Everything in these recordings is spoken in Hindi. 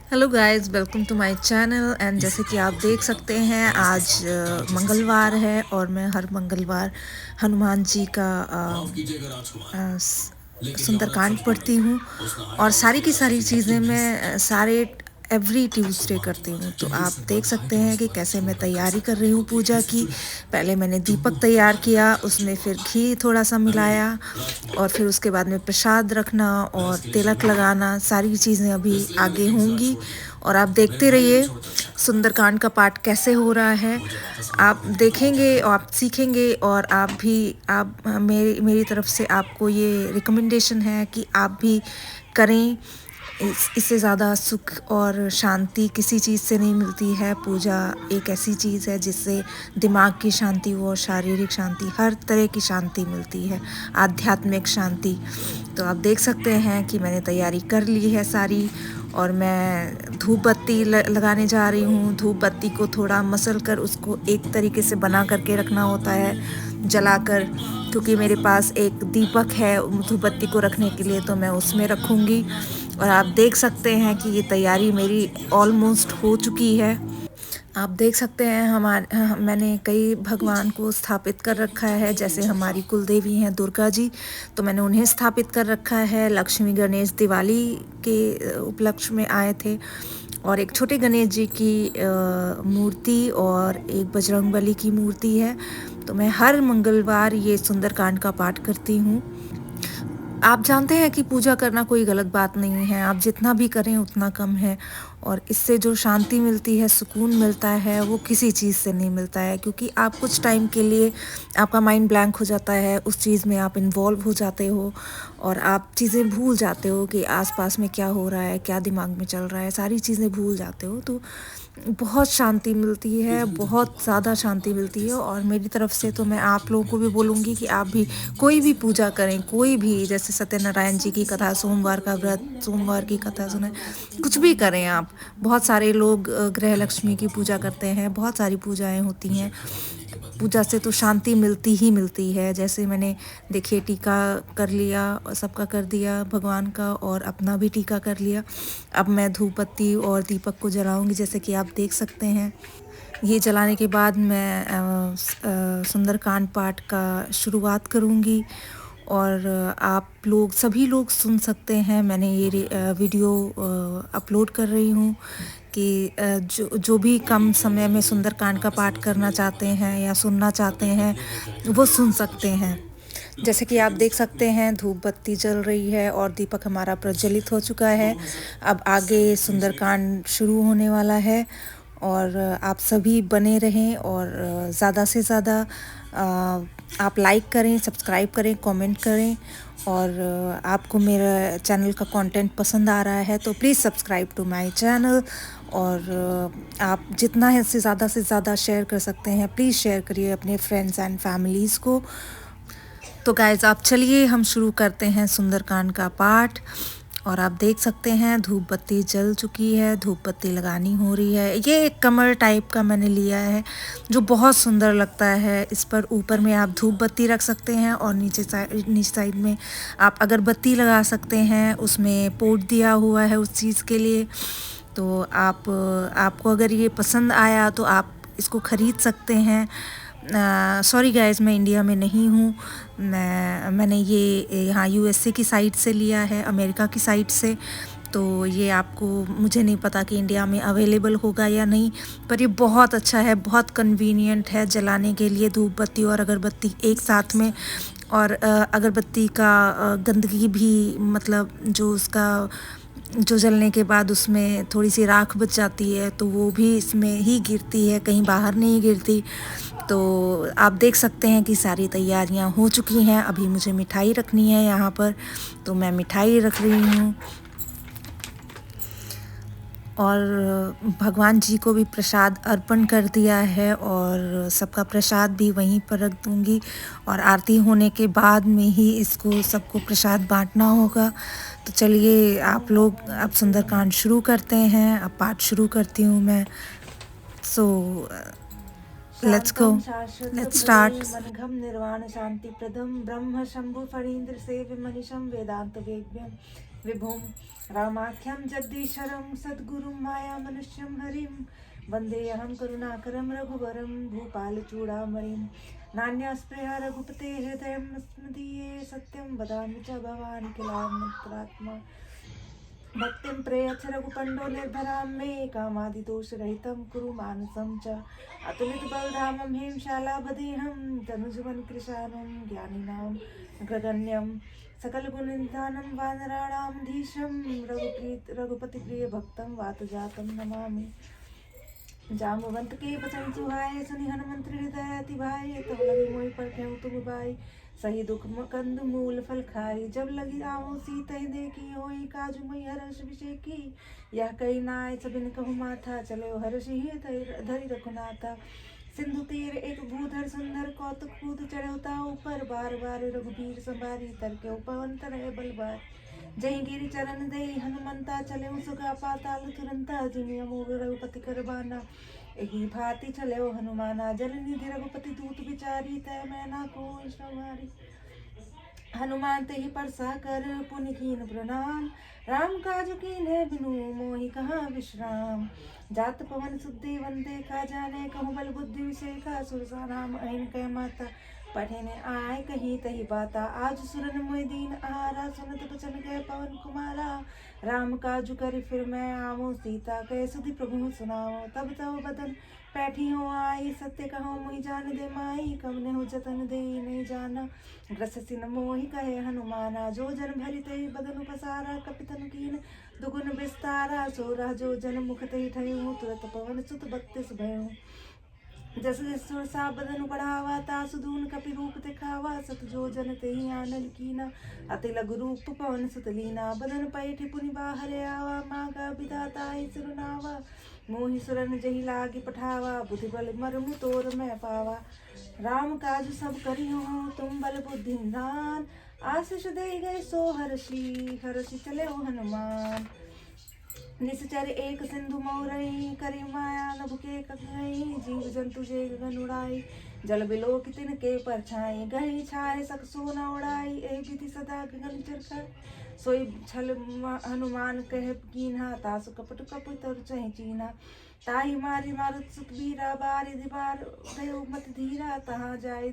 Hello guys, welcome to my channel. And जैसे कि आप देख सकते हैं आज मंगलवार है और मैं हर मंगलवार हनुमान जी का सुंदरकांड पढ़ती हूँ। और सारी की सारी चीज़ें मैं सारे एवरी ट्यूसडे करती हूँ। तो आप देख सकते हैं कि कैसे मैं तैयारी कर रही हूँ पूजा की। पहले मैंने दीपक तैयार किया, उसमें फिर घी थोड़ा सा मिलाया और फिर उसके बाद में प्रसाद रखना और तिलक लगाना, सारी चीज़ें अभी आगे होंगी। और आप देखते रहिए सुंदरकांड का पाठ कैसे हो रहा है। आप देखेंगे और आप सीखेंगे और आप भी आप मेरी मेरी तरफ से आपको ये रिकमेंडेशन है कि आप भी करें। इससे ज़्यादा सुख और शांति किसी चीज़ से नहीं मिलती है। पूजा एक ऐसी चीज़ है जिससे दिमाग की शांति और शारीरिक शांति, हर तरह की शांति मिलती है, आध्यात्मिक शांति। तो आप देख सकते हैं कि मैंने तैयारी कर ली है सारी और मैं धूप बत्ती लगाने जा रही हूँ। धूप बत्ती को थोड़ा मसल कर उसको एक तरीके से बना करके रखना होता है जलाकर, क्योंकि मेरे पास एक दीपक है धूप बत्ती को रखने के लिए, तो मैं उसमें रखूँगी। और आप देख सकते हैं कि ये तैयारी मेरी ऑलमोस्ट हो चुकी है। आप देख सकते हैं मैंने कई भगवान को स्थापित कर रखा है। जैसे हमारी कुलदेवी हैं दुर्गा जी, तो मैंने उन्हें स्थापित कर रखा है। लक्ष्मी गणेश दिवाली के उपलक्ष्य में आए थे और एक छोटे गणेश जी की मूर्ति और एक बजरंगबली की मूर्ति है। तो मैं हर मंगलवार ये सुंदरकांड का पाठ करती हूँ। आप जानते हैं कि पूजा करना कोई गलत बात नहीं है, आप जितना भी करें उतना कम है। और इससे जो शांति मिलती है, सुकून मिलता है, वो किसी चीज़ से नहीं मिलता है। क्योंकि आप कुछ टाइम के लिए आपका माइंड ब्लैंक हो जाता है, उस चीज़ में आप इन्वॉल्व हो जाते हो और आप चीज़ें भूल जाते हो कि आसपास में क्या हो रहा है, क्या दिमाग में चल रहा है, सारी चीज़ें भूल जाते हो। तो बहुत शांति मिलती है, बहुत ज़्यादा शांति मिलती है। और मेरी तरफ से तो मैं आप लोगों को भी बोलूँगी कि आप भी कोई भी पूजा करें, कोई भी, जैसे सत्यनारायण जी की कथा, सोमवार का व्रत, सोमवार की कथा सुने, कुछ भी करें आप। बहुत सारे लोग गृह लक्ष्मी की पूजा करते हैं, बहुत सारी पूजाएं होती हैं। पूजा से तो शांति मिलती ही मिलती है। जैसे मैंने देखिए टीका कर लिया, सबका कर दिया भगवान का और अपना भी टीका कर लिया। अब मैं धूप बत्ती और दीपक को जलाऊंगी, जैसे कि आप देख सकते हैं। ये जलाने के बाद मैं सुंदरकांड पाठ का शुरुआत करूंगी और आप लोग सभी लोग सुन सकते हैं। मैंने ये वीडियो अपलोड कर रही हूँ कि जो भी कम समय में सुंदरकांड का पाठ करना चाहते हैं या सुनना चाहते हैं वो सुन सकते हैं। जैसे कि आप देख सकते हैं धूप बत्ती जल रही है और दीपक हमारा प्रज्वलित हो चुका है। अब आगे सुंदरकांड शुरू होने वाला है और आप सभी बने रहें और ज़्यादा से ज़्यादा आप लाइक करें, सब्सक्राइब करें, कमेंट करें। और आपको मेरा चैनल का कंटेंट पसंद आ रहा है तो please subscribe to my channel. और आप जितना है से ज़्यादा शेयर कर सकते हैं, प्लीज़ शेयर करिए अपने फ्रेंड्स एंड फैमिलीज़ को। तो गाइज़ आप चलिए हम शुरू करते हैं सुंदरकांड का पाठ। और आप देख सकते हैं धूप बत्ती जल चुकी है, धूप बत्ती लगानी हो रही है। ये एक कमर टाइप का मैंने लिया है जो बहुत सुंदर लगता है। इस पर ऊपर में आप धूप बत्ती रख सकते हैं और नीचे साइड में आप अगरबत्ती लगा सकते हैं। उसमें पोट दिया हुआ है उस चीज़ के लिए। तो आपको अगर ये पसंद आया तो आप इसको ख़रीद सकते हैं। सॉरी गाइस, मैं इंडिया में नहीं हूँ। मैंने ये यहाँ यूएसए की साइट से लिया है, अमेरिका की साइट से। तो ये आपको, मुझे नहीं पता कि इंडिया में अवेलेबल होगा या नहीं, पर ये बहुत अच्छा है, बहुत कन्वीनियंट है जलाने के लिए, धूप बत्ती और अगरबत्ती एक साथ में। और अगरबत्ती का गंदगी भी, मतलब जो जलने के बाद उसमें थोड़ी सी राख बच जाती है तो वो भी इसमें ही गिरती है, कहीं बाहर नहीं गिरती। तो आप देख सकते हैं कि सारी तैयारियां हो चुकी हैं। अभी मुझे मिठाई रखनी है यहाँ पर, तो मैं मिठाई रख रही हूँ। और भगवान जी को भी प्रसाद अर्पण कर दिया है और सबका प्रसाद भी वहीं पर रख दूँगी। और आरती होने के बाद में ही इसको सबको प्रसाद बांटना होगा। तो चलिए आप लोग, अब सुंदरकांड शुरू करते हैं। अब पाठ शुरू करती हूँ मैं। So let's go, let's start. मनघम निर्वाण शांति प्रदम ब्रह्म शंभु फणीन्द्र सेव्य मनीषम वेदांत वेद्यम विभुं रामाख्यं जगदीश्वरं सद्गुरुं मायामनुष्यं हरिं वन्देऽहं करुणाकरं रघुवरं भूपालचूडामणिं नान्यास्पृहा रघुपते हृदयं स्मदीये सत्यं वदामि च भवान् किलात्मा भक्तिं प्रयच्छ रघुपण्डो निर्भरां मे कामादिदोषरहितं कुरु मानसं च अतुलितबलधामं हेमशालाभदेहं तनुजवनकृशानं ज्ञानिनां ग्रगण्यं सकलगुणनिधानं वानराणां धीशं रघुपतिप्रियभक्तं वातजातं नमामि जाम्बवंत के बचन सुहाए सुनि हनुमंत हृदय अति भाई तब लगे मोहि पर तुम भाई सही दुख कंद मूल फल खाई जब लगी आवो सीत देखी होई काजू मई हर्ष विषेकी यह कही नाय सबिन कहु माथा चले हर्ष ही धरि रघुनाथा सिंधु तीर एक भूधर सुंदर कौतुक कूद चढ़ौता ऊपर बार बार रघुबीर संभारी तरके पवन तरह बलबार जय गिरि चरण दे हनुमंता चले सुगा पाताल तुरंता जिमिया मोग रघुपति कर बाना एही भांति चले हनुमाना जल निधि रघुपति दूत विचारी तय मैना को श्रवारी हनुमान ते ही परसा कर पुनि कीन प्रणाम राम काज कीन्हे बिनु मोहि कहाँ विश्राम जात पवन सुद्दे वंदे का जाने कहूँ बल बुद्धि विषेखा सुरसा नाम अहिन कह माता पढ़े ने आय कहीं तही बाता आज सुरन मोहि दीन आहारा सुनत बचन गए पवन कुमारा राम काजु कर फिर मैं आवो सीता कह सुधि प्रभु सुनाओ तब तब बदन पैठी हो आई सत्य कहो मोहि जान दे माई कमने हो जतन दे नहीं जाना ग्रस सिन मोहि कहे हनुमाना जो जन भरि ते बदन पसारा कपितन कीन दुगुन विस्तारा सोरा जो जन मुख ते ठयो तुरत पवन सुत 32 भयो जस सुर सा बदन बढ़ावा तासु दून कपि रूप दिखावा सत जो जन तेहि आनल कीना अति लघु रूप पवन सुत लीना बदन पैठ पुनि बाहर आवा मागा विधाता सिरुनावा मोहि सुरन जहि लागी पठावा बुद्धि बल मरमु तोर मैं पावा राम काज सब करी हो तुम बल बुद्धि निधान आशीष दे गए सो हर्षि चले ओ हनुमान निश्चर एक सिंधु मोरई करी माया नभ के ककई जीव जंतु जे गगन उड़ाई जल बिलो तिन के परछाई गही छाए सक सोना उड़ाई ए विधि सदा गगन चरखा सोई छल हनुमान कह कीन्हा तासु कपट कपट तर चहि चीना ताही मारी मारुत सुत वीरा बारी दिबार गयो मत धीरा तहाँ जाय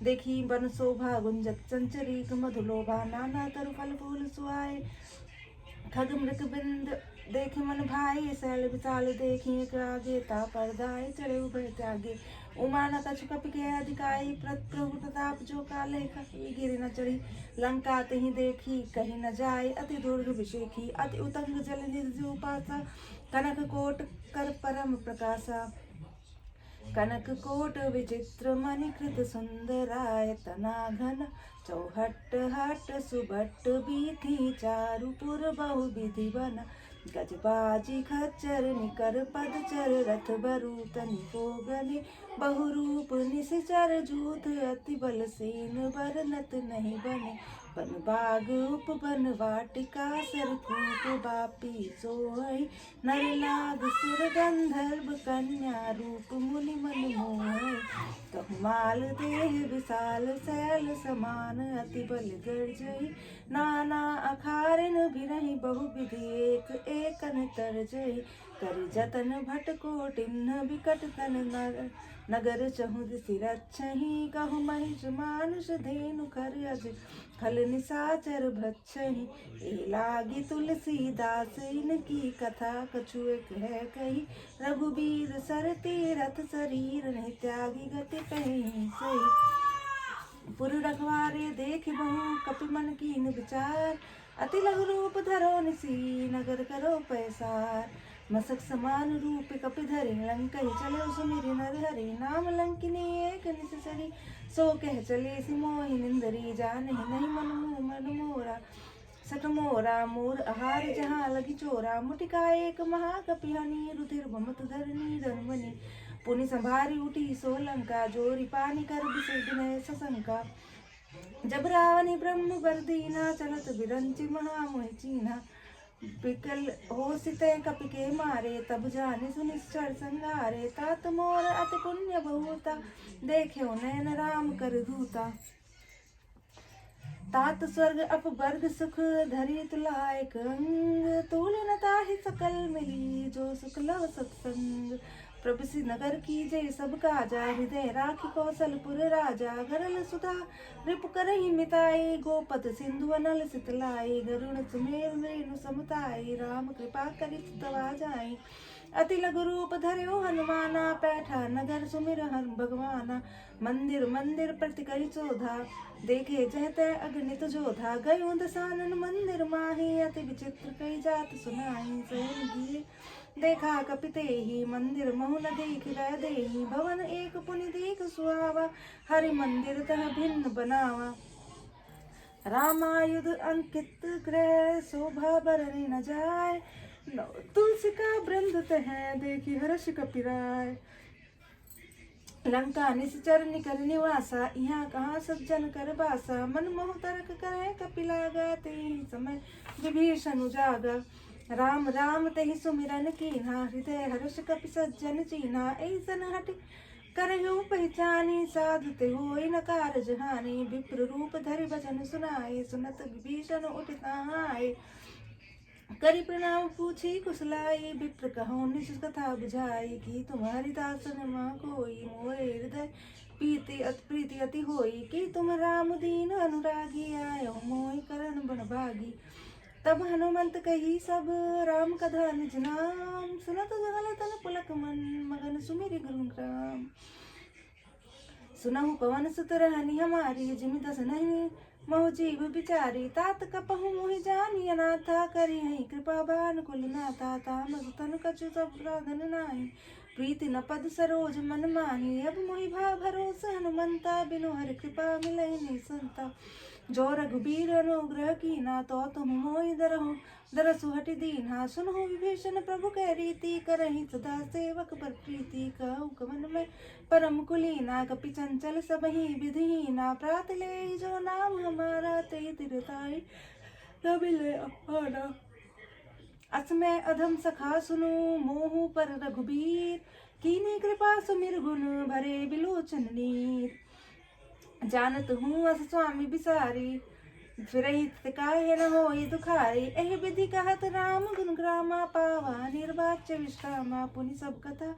देखी बन शोभा गुंजत चंचरीक मधुलोभा नाना तरु फल फूल सुहाए खग मृग बिंद देखे मन भाई सैल विशाल देखी आगे ता परदाय चढ़े उभय त्यागे उमाना कछु कपि के अधिकाई प्रभु प्रताप जो काले गिरि न चढ़ी लंका तही देखी कहीं न जाए अति दुर्ग विषेखी अति उतंग जल निधि उपासा कनक कोट कर परम प्रकाशा कनक कोट विचित्र मणिकृत सुंदराय तना घन चौहट हट सुबट बीथी चारुपुर बहु विधि बन गजबाजी खच्चर निकर पदचर रथ बरूत निपोगने बहुरूप निश्चर जूथ अति बल सेन बरनत नहीं बने बन बाग उपवन वाटिका सरकूट बापी सोहई नर नाग सुर गंधर्व कन्या रूप मुनि मन मोहई कहमाल देह विशाल शैल समान अति बल गर्जई नाना अखारिन भिरहि बहु विधि एक एकन तरजई करि जतन भट कोटिन्ह बिकट तन नगर चहुद सिरच्छहि कहु महिष मानुष धेनु खर अज खल निसाचर भच्छहि ए लागी तुलसीदास इनकी कथा कछु एक है कही रघुबीर सर तीरथ शरीर नहीं त्यागी गति कहीं सही पुर रखवारे देख बहु कपि मन कीन विचार अति लघु रूप धरो निसी नगर करो पैसार मसक समान रूप कपि धरि लंकहि चले सुमिरि नर हरि नाम लंकिनी एक निसरी सो कह चले सि मोहि निंदरी जानहि नहीं मन मोरा सट मोरा मोर आहार जहाँ लगी चोरा मुटिका एक महाकपि हनि रुधिर भमत धरनी रनमणि पुनि संभारी उठी सो लंका जोरी पानी कर विसर्जन सशंका जब रावणी ब्रह्म बरदीना चलत बिरंचि महामोहि चीना बिकल हो सिते कपि के मारे तब जाने सुनिश्चर संगारे तात मोर अति पुण्य बहुता देख्यो नयन राम कर दूता तात स्वर्ग अपवर्ग सुख धरी तुलायक अंग, तूल न ताहि सकल मिली जो सुख लव सत्संग। प्रभु सिंह नगर की जय सब काजा, हृदय राखी कौशलपुर राजा। गरल सुधा रिपु करहि मिताई, गोपद सिंधु अनल सितलाई। गरुण सुमेर रेणु समताई, राम कृपा करि तवा जाई। अति लघु रूप धर्यो हनुमाना, पैठा नगर सुमिर हर भगवाना। मंदिर मंदिर प्रति करि चोधा, देखे जहते अगणित जोधा। गयो दसानन मंदिर माही, अति विचित्र कई जात सुनाई। सैन गिए देखा कपिते ही, मंदिर महु न देख रह देही। भवन एक पुनि देख सुहावा, हरि मंदिर तह भिन्न बनावा। रामायुध अंकित ग्रह, शोभा बरनि न जाय। तुलसी का वृंद तह, देखी हर्ष कपिराय। लंका निश्चर निकर निवासा, यहाँ कहाँ सज्जन कर बासा। मन मोह तर्क करे कपिलागा, तेहि समय विभीषण उजागा। राम राम तेहि सुमिरन कीन्हा, हृदय हर्ष कपि सज्जन चीन्हा। ऐसन हठ करहु पहचानी, साधु ते होय न कारज हानि। विप्र रूप धरि वचन सुनाए, सुनत विभीषण उठ ताहाए। करि प्रणाम पूछी कुशलाई, विप्र कहो निज कथा बुझाई। कि तुम्हारी दासन माँ कोई, मोरे हृदय प्रीति अति होई। कि तुम राम दीन अनुरागी, आयो मोहि करण बन भागी। तब हनुमंत कही सब, राम कथा निज नाम। सुनत जगल तन पुलक मन, मगन सुमिरि गुरु राम। सुनहु पवन सुत रहनि हमारी, जिमि दस नहीं महु जीव बिचारी। तात कपहु मोहि जानी अनाथा, करी हई कृपा बान कुल नाथा। तामस तनु कछु सब साधन नाही, प्रीति न पद सरोज मन माही। अब मोहि भा भरोस हनुमंता, बिनु हरि कृपा मिलहि निसंता। जो रघुबीर अनुग्रह कीना, तो तुम मोहि दरसु हटि दीन्हा। सुनहु विभीषण प्रभु कह रीति, करहि सदा सेवक पर प्रीति। कहु कवन में परम कुलीना, कपि चंचल सबहि विधिहीना। प्रात ले जो नाम हमारा, ते तिरताई न मिले अपाना। असमय अधम सखा सुनु, मोहु पर रघुबीर। कीन्ही कृपा सुमिर गुण, भरे बिलोचन नीर। जानत हूँ अस स्वामी बिसारी, फिरहि काहे न होई दुखारी। एहि विधि कहत राम गुण ग्रामा, पावा निर्वाच्य विश्रामा। पुनि सब कथा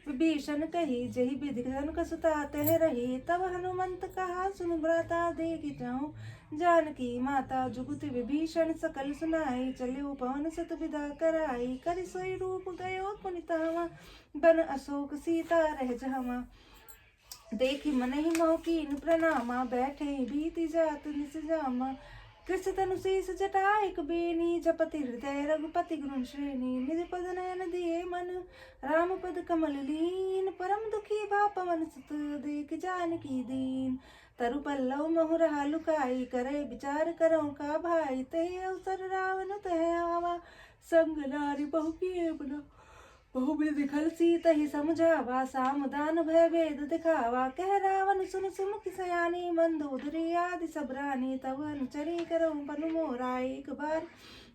विभीषण कही, जहि विधि जन सुता तह रही। तब हनुमंत कहा सुनु भ्राता, देखि जाऊँ जानकी माता। जुगुति विभीषण सकल सुनाई, चलियो पवन सुत विदा कराई। करि सोई रूप गयो पुनि तावा, बन अशोक सीता रह जावा। देखि मनहि मोह कीन प्रणामा, बैठे भीति जात निस जामा। कृष तनु शीस जटायक बेनी, जपति हृदय रघुपति गुण श्रेणी। निज पद नयन दिए मन, राम पद कमल लीन। परम दुखी भा पवन सुत, देख जानकी दीन। तरु पल्लव महु रहा लुकाई, करे विचार करौ का भाई। तहि अवसर रावण तह आवा, संग नारी बहु किए बना। बहुविधि खल सीतहि समझावा, सामदान भय भेद दिखावा। कह रावण सुन सुमुखि सयानी, मंदोदरी आदि सब रानी। तब अनुचरी करौ पनु मोरा, एक बार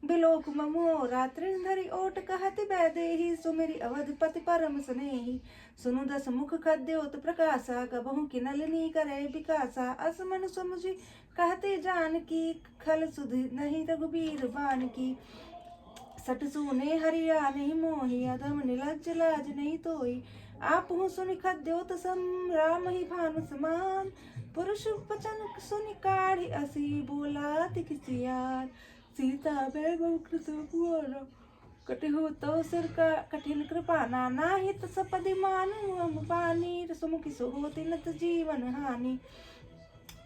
बिलोक ममोरा। तृण धरि ओट कहति वैदेही, सुमिरि अवधपति परम स्नेही। सुनु दस मुख खद्योत प्रकाशा, कबहु किनलनी करे विकासा। असमन समुझि कहते जानकी, खल सुधि नहीं रघुबीर बानकी। सट सूने हरिया नहीं मोही, अधम निलज्ज लाज नहीं तोई। आप हूँ सुनि खद्योत सम, राम ही भानु समान। पुरुष वचन सुनि काढ़ि असी, बोला तिखिसियार। सीता वैभव कृत पुआरा, कटिहु तो सिर का कठिन कृपाना। नाहित सपदि मानु हम पानी, सुमुखि सुहोति नत जीवन हानि।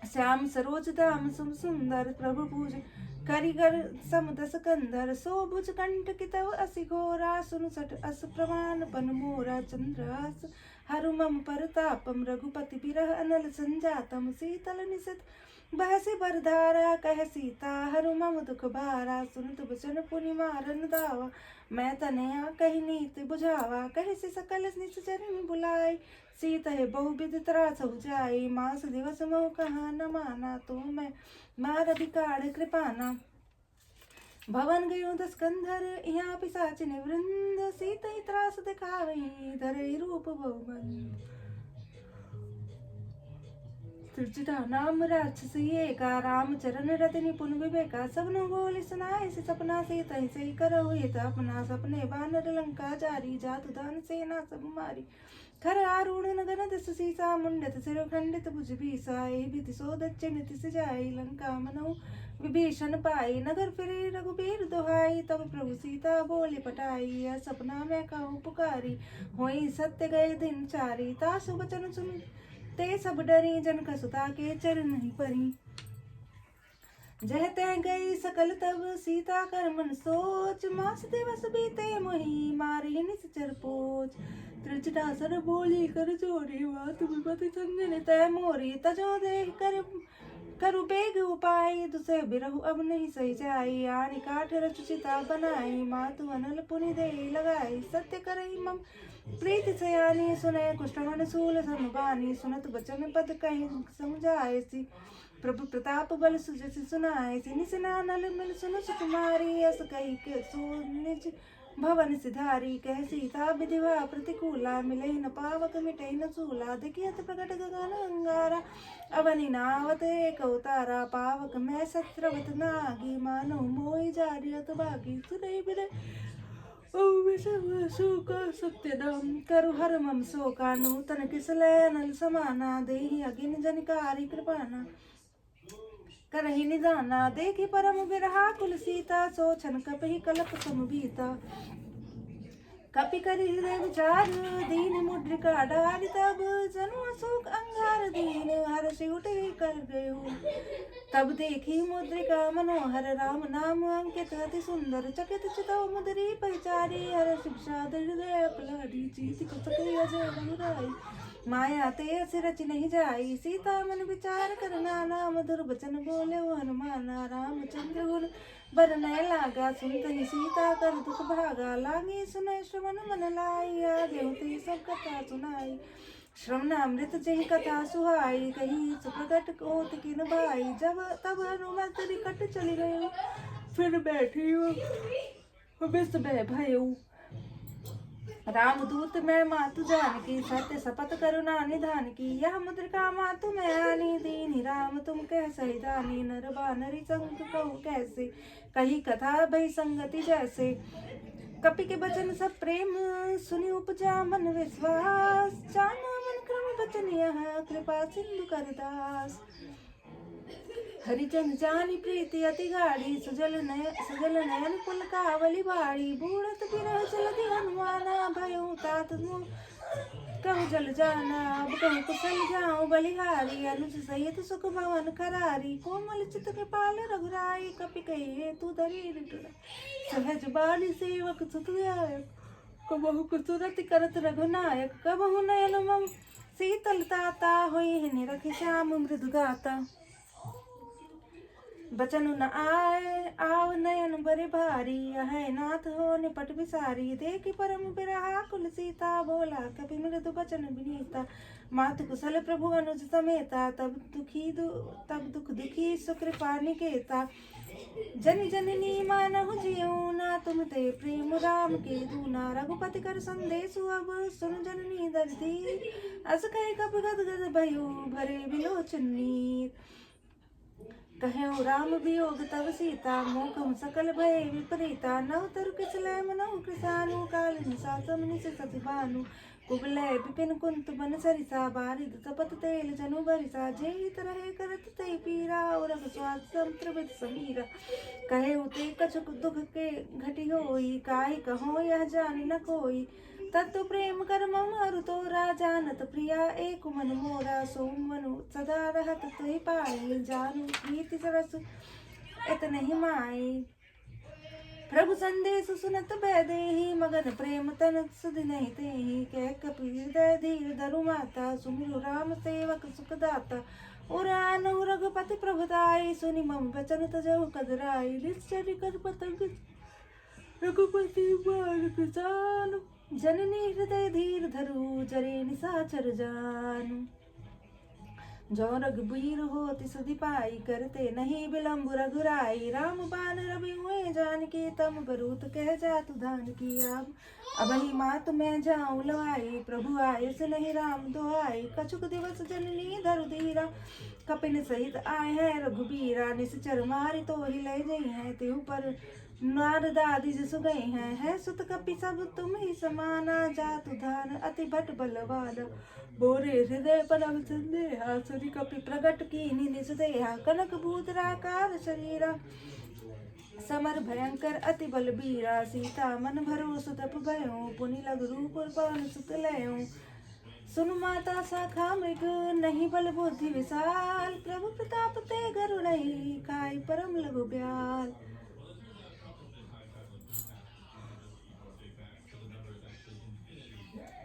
श्याम सरोज दाम सुम सुंदर, प्रभु पूज करिगर समदस कंधर। सो भुज कंठ कितव असि घोरा, सुनु सट अस प्रमाण पन मोरा। चंद्रास हरु मम परतापम, रघुपति बिरह अनल संजातम। शीतल निसित बहसि बरधारा, कह सीता हरु मम दुख भारा। सुनत बचन पुनि मारन दावा, मैं तनया कहि नीति बुझावा। कहि से सकल निश्चर बुलाई, सीतहि बहुविध त्रास हो जाई। मास दिवस मोह कहा न माना, तो मैं मार अधिकार कृपाना। भवन गयो दस कंधर, यहाँ पिशाच निवृंद। सीतहि त्रास दिखावही, धरहि रूप बहुबंद। तुझा नाम राक्षसी एका राम चरण रति निपुण विवेका सबनो बोले सुनाए से सपना से तही से करो ये तो अपना सपने बानर लंका जारी जातु दान सेना सब मारी खर आरूढ़ नगन दस सीसा मुंडत सिर खंडित भुज भीसा ए भीति सो दच्चन तिस जाई लंका मनो विभीषण पाई नगर फिरे रघुबीर दोहाई तब प्रभु सीता बोले पटाई यह सपना मैं कहूँ पुकारी होई सत्य गए दिन चारी तासु बचन सुन ते सब डरी जनक सुता के चरण नहीं परी जह तह गई सकल तब सीता कर मन सोच मास दिवस बीते मोही मारी निश्चर पोच त्रिजटा सर बोली कर जोड़ी बात विपति संजन तय मोरी तजो दे कर करु बेग उपाय दुसे बिरहु अब नहीं सही जाई आनी काठ रचिता बनाई मातु अनल पुनि दे लगाई सत्य करई मम प्रीति से आनी सुने कुष्ठमन सूल समुबानी सुनत बचन पद कहीं समझाए सी प्रभु प्रताप बल सुजस सुनाए सी निसना नल मिल सुन सुकुमारी अस कही के सो निज भवन सिधारी कह सीता विधिवा प्रतिकूला मिले न पावक मिटे न चूला देखियत प्रकट गगन अंगारा अवनि नावत एक अवतारा पावक मैं सत्रवत नागी मानो मोई जारियत बागी सुनई बिरे सत्य नाम करु हर मम शोका नूतन किसले नल समाना देहि अगिन जनिकारी कृपाना करहि निदाना देखि परम बिरहा कुल सीता सोचन कपि कलप समभीता कपि करि हृदय विचार दीन मुद्रिका डारि तब जनु अशोक अंगार दीन हर्षि उठे कर गयो तब देखी मुद्रिका मनोहर राम नाम अंकित अति सुंदर चकित चितौ मुदरी परिचारी हर्ष विषाद हृदय पलाड़ी चीत कुसकी अजय बहुराई माया ते रच नहीं जाई सीता मन विचार कर नाना मधुर बचन बोले हनुमाना रामचंद्र गुण बरनय लागा सुनतहि सीता कर दुख भागा लागी सुनय श्रवण मन लाइया देवते सब कथा सुनाई श्रवणामृत जही कथा सुहाई कही सुप्रगट कोत किन भाई जब तब हनुमत निकट चली गयो फिर बैठी विष भयो रामदूत मैं मातु जानकी सत्य शपथ करुणा निधान की यह मुद्रिका मातु मैं आनी दीनी राम तुम कह सही दानी नर बानरी संग कहूँ कैसे कही कथा भई संगति जैसे कपि के बचन सब प्रेम सुनि उपजा मन विश्वास जाना मन क्रम बचन यह कृपा सिंधु कर दास हरिजन जानी प्रीति अति गाढ़ी सुजल नयन पुल कावली बाड़ी बूढ़त बिरह जलधि हनुमाना भयो तात कहु जल जाना अब कहु कुशल जाऊं बलिहारी अनुज सहित सुख भवन करारी कोमल चित कृपाल रघुराई कपि कही तू धरी सहज बाली सेवक सुत कबहु कुसुरति करत रघुनायक कबहु नयन मम शीतल ताता होई निरखि श्याम मृदु गाता बचन न आए आव नयन बरे भारी है नाथ हो निपट विसारी देखी परम बिरहा कुल सीता बोला कभी मृदु बचन विनीता मातु कुशल प्रभु अनुज समेता तब दुख दुखी सुकृपा निकेता जन जननी मानहु जियो ना तुम ते प्रेम राम के दूना रघुपति कर संदेश अब सुन जननी दर्दी अस कहे कब गद गद भयो भरे बिलोचन नीर कहो राम वियोग तब सीता मोकम सकल भय विपरीता नव तरु किसलय मनहु कृसानु काल निशासम निश सतिभानु कुबलय विपिन कुंत बन सरिसा बारिद तपत तेल जनु बरिसा जेहित रहे करत ते पीरा और स्वाद संप्रवित समीरा कहे उते कछुक दुख के घटी होई काहि कहो यह जान न कोई तत्व प्रेम कर मम अरु तोरा जानत प्रिया एक मन मोरा सोम मनु सदा रहत तुहि पाई जानू प्रीति सरस इत नहीं माई प्रभु संदेश सुनत बैदेही मगन प्रेम तन सुध नहीं तेहि कह कपि हृदय धीर धरु माता सुमिरु राम सेवक सुख दाता उरान रघुपति प्रभुताई सुनि मम वचन तजहु कदराई निश्चर्य कर पतंग रघुपति बाल कृसानु जननी हृदय धीर धरु जरे निशाचर जानु जो रघुबीर हो तिस दिपाई, करते नहीं विलम्ब रघुराई। राम बाण रवि हुए जानकी, तम बरूत कह जातु धान की। अब ही मात मैं जाऊँ लवाई, प्रभु आयस नहीं राम दुआई। कछुक दिवस जननी धरु धीरा, कपिन सहित आए हैं रघुबीरा। निश्चर मारि तो ही ले गई हैं, तेहु पर नारद आदि जसु गए हैं। है सुत कपि सब तुम ही समाना, जातु धान अति भट बलवाना। बोरे हृदय परम संदेहा, सुनि कपि प्रगट कीनि निज देहा। कनक भूत राकार शरीरा, समर भयंकर अति बलबीरा। सीता मन भरोस तप भयो, पुनि लघु रूप पवन सुत लयो। सुन माता शाखा मृग, नहीं बल बुद्धि विशाल। प्रभु प्रताप ते गरुड़ई, खाई परम लघु ब्याल।